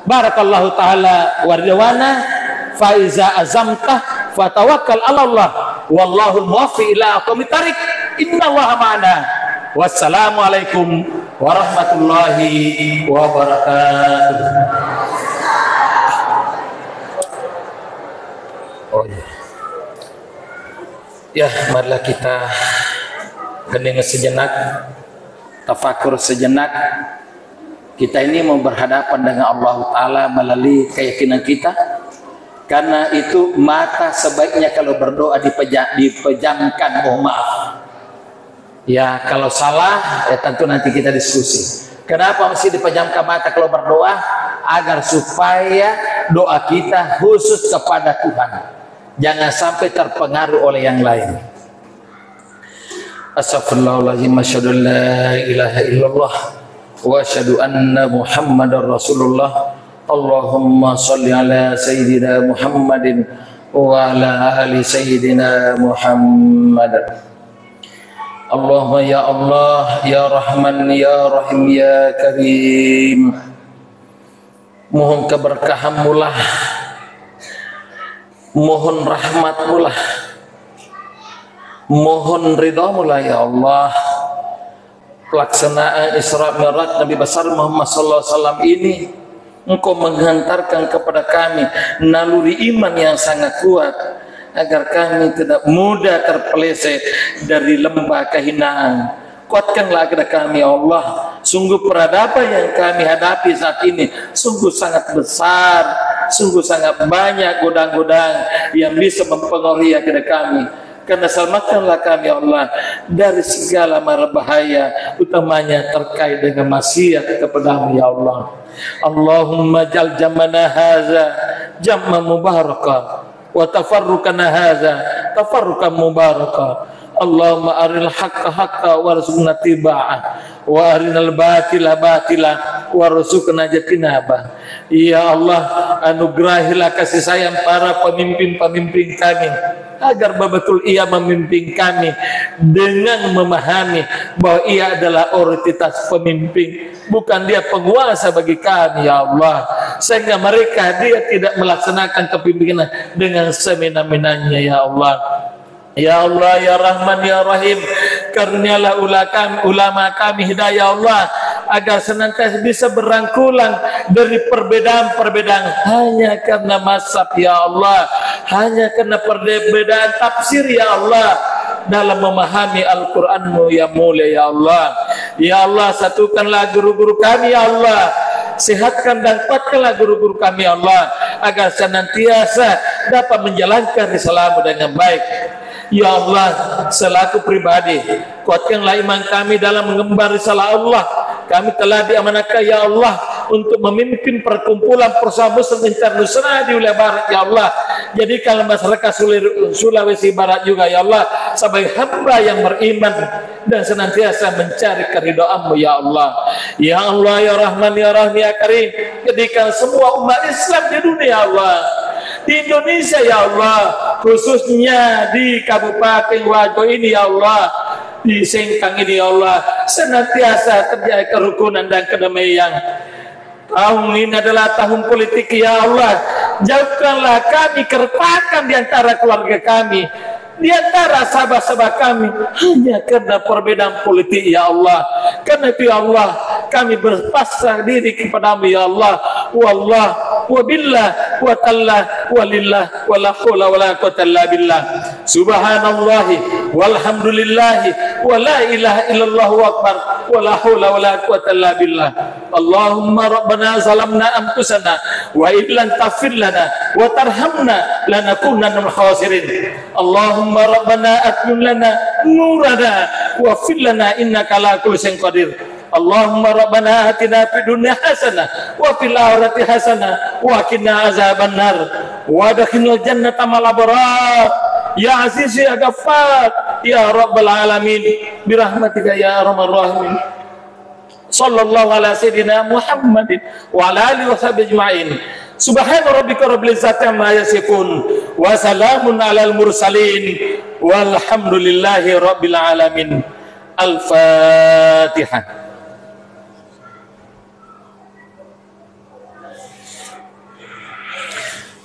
Barakallahu ta'ala wardawana faiza azamtah fatawakkal ala Allah wallahul muwaffiq ila aqwamit thariq innallaha ma'ana. Wassalamualaikum warahmatullahi wabarakatuh. Oh ya, marilah kita hening sejenak, tafakur sejenak. Kita ini mau berhadapan dengan Allah Ta'ala melalui keyakinan kita. Karena itu mata sebaiknya kalau berdoa dipejamkan, mohon maaf. Ya kalau salah ya tentu nanti kita diskusi. Kenapa mesti dipejamkan mata kalau berdoa? Agar supaya doa kita khusus kepada Tuhan, jangan sampai terpengaruh oleh yang lain. Astaghfirullahaladzim, asyhadu an la ilaha illallah wa asyhadu anna Muhammadar Rasulullah. Allahumma sholli ala sayyidina Muhammadin wa ala ali sayyidina Muhammad. Allahumma ya Allah, ya Rahman, ya Rahim, ya Karim, mohon keberkahan-Mu lah, mohon rahmat-Mu lah, mohon ridha-Mu lah ya Allah. Pelaksanaan Isra Mi'raj Nabi besar Muhammad sallallahu alaihi wasallam ini Engkau menghantarkan kepada kami naluri iman yang sangat kuat agar kami tidak mudah terpeleset dari lembah kehinaan. Kuatkanlah akidah kami ya Allah. Sungguh peradaban yang kami hadapi saat ini sungguh sangat besar, sungguh sangat banyak godang-godang yang bisa mempengaruhi akidah kami. karena selamatkanlah kami ya Allah dari segala mara bahaya, utamanya terkait dengan maksiat kepadamu ya Allah. Allahumma jal jamana haza jamma mubaraka wa tafarruqana haza tafarruqan mubaraka. Allahumma aril haqqa haqqa warzuqna tiba'ah wa arinal batila batila warzuqna jatinabah. Ya Allah, anugerahilah kasih sayang para pemimpin-pemimpin kami agar betul ia memimpin kami dengan memahami bahwa ia adalah otoritas pemimpin, bukan dia penguasa bagi kami ya Allah, sehingga mereka dia tidak melaksanakan kepemimpinan dengan semena-menanya ya Allah. Ya Allah, ya Rahman, ya Rahim, karunialah ulama kami hidayah Allah, agar senantiasa bisa berangkulan dari perbedaan-perbedaan hanya karena mazhab ya Allah, hanya karena perbedaan tafsir ya Allah, dalam memahami Al-Quranmu yang mulia ya Allah. Ya Allah, satukanlah guru-guru kami ya Allah, sehatkan dan kuatkanlah guru-guru kami ya Allah, agar senantiasa dapat menjalankan risalahmu dengan baik. Ya Allah, selaku pribadi kuatkanlah iman kami dalam mengemban risalah Allah. Kami telah diamanahkan ya Allah untuk memimpin perkumpulan Persatuan Muslim Internasional di wilayah Barat ya Allah. Jadi kalau masyarakat Sulawesi Barat juga ya Allah sebagai hamba yang beriman dan senantiasa mencari keridhaan-Mu ya Allah. Ya Allah, ya Rahman, ya Rahim, ya Karim, jadikan semua umat Islam di dunia ya Allah, di Indonesia ya Allah, khususnya di Kabupaten Wajo ini ya Allah, di Sengkang ini ya Allah, senantiasa terjadi kerukunan dan kedamaian. Tahun ini adalah tahun politik ya Allah, jauhkanlah kami keretakan di antara keluarga kami, di antara sahabat-sahabat kami, hanya karena perbedaan politik ya Allah. Karena itu ya Allah, kami berpasrah diri kepadamu ya Allah. Wallah wa billah wa tallah walillah wa la hawla wa la quwwata illa billah. Subhanallahi walhamdulillahi wa la ilaha illallah wa akbar wa la hawla wa la quwwata illa billah. Allahumma rabbana zalamna anfusana wa illan taghfir lana wa tarhamna lanakunanna minal khasirin. Allahumma rabbana atmim lana nurana wa fil lana innaka ala kulli syai'in qadir. Allahumma rabbana atina fid dunya hasanah wa fil akhirati hasanah wa qina azabannar wa adkhilnal jannata ma'al abrar ya aziz ya ghaffar ya rabbal alamin bi rahmatika ya arhamar rahimin. Sallallahu ala sayyidina Muhammadin wa ala alihi washabihi ajma'in. Subhana rabbika rabbil izzati amma yasifun wa salamun alal mursalin walhamdulillahi rabbil alamin. Al-Fatihah.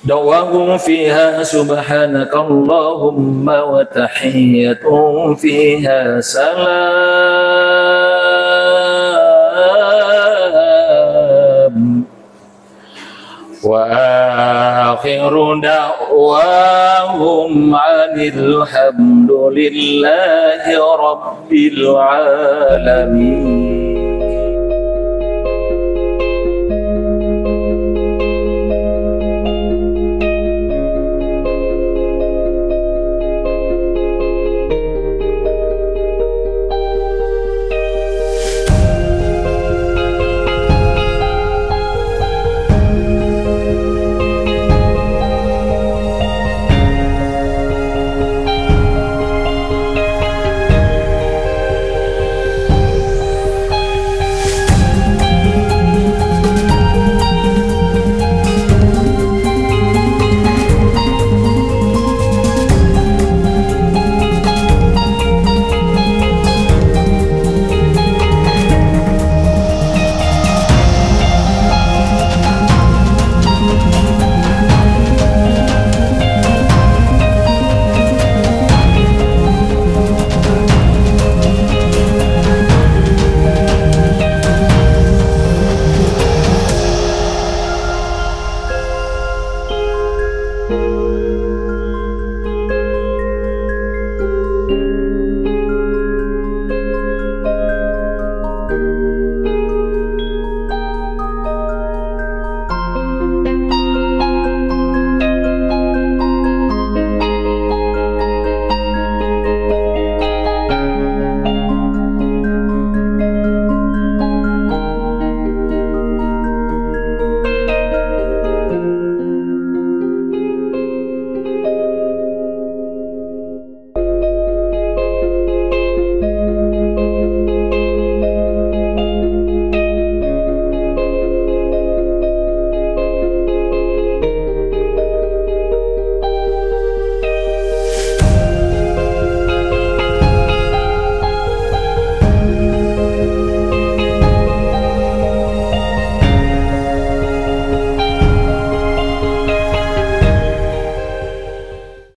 دعواهم فيها سبحانك اللهم وتحيتهم فيها سلام وآخر دعواهم عن الحمد لله رب العالمين.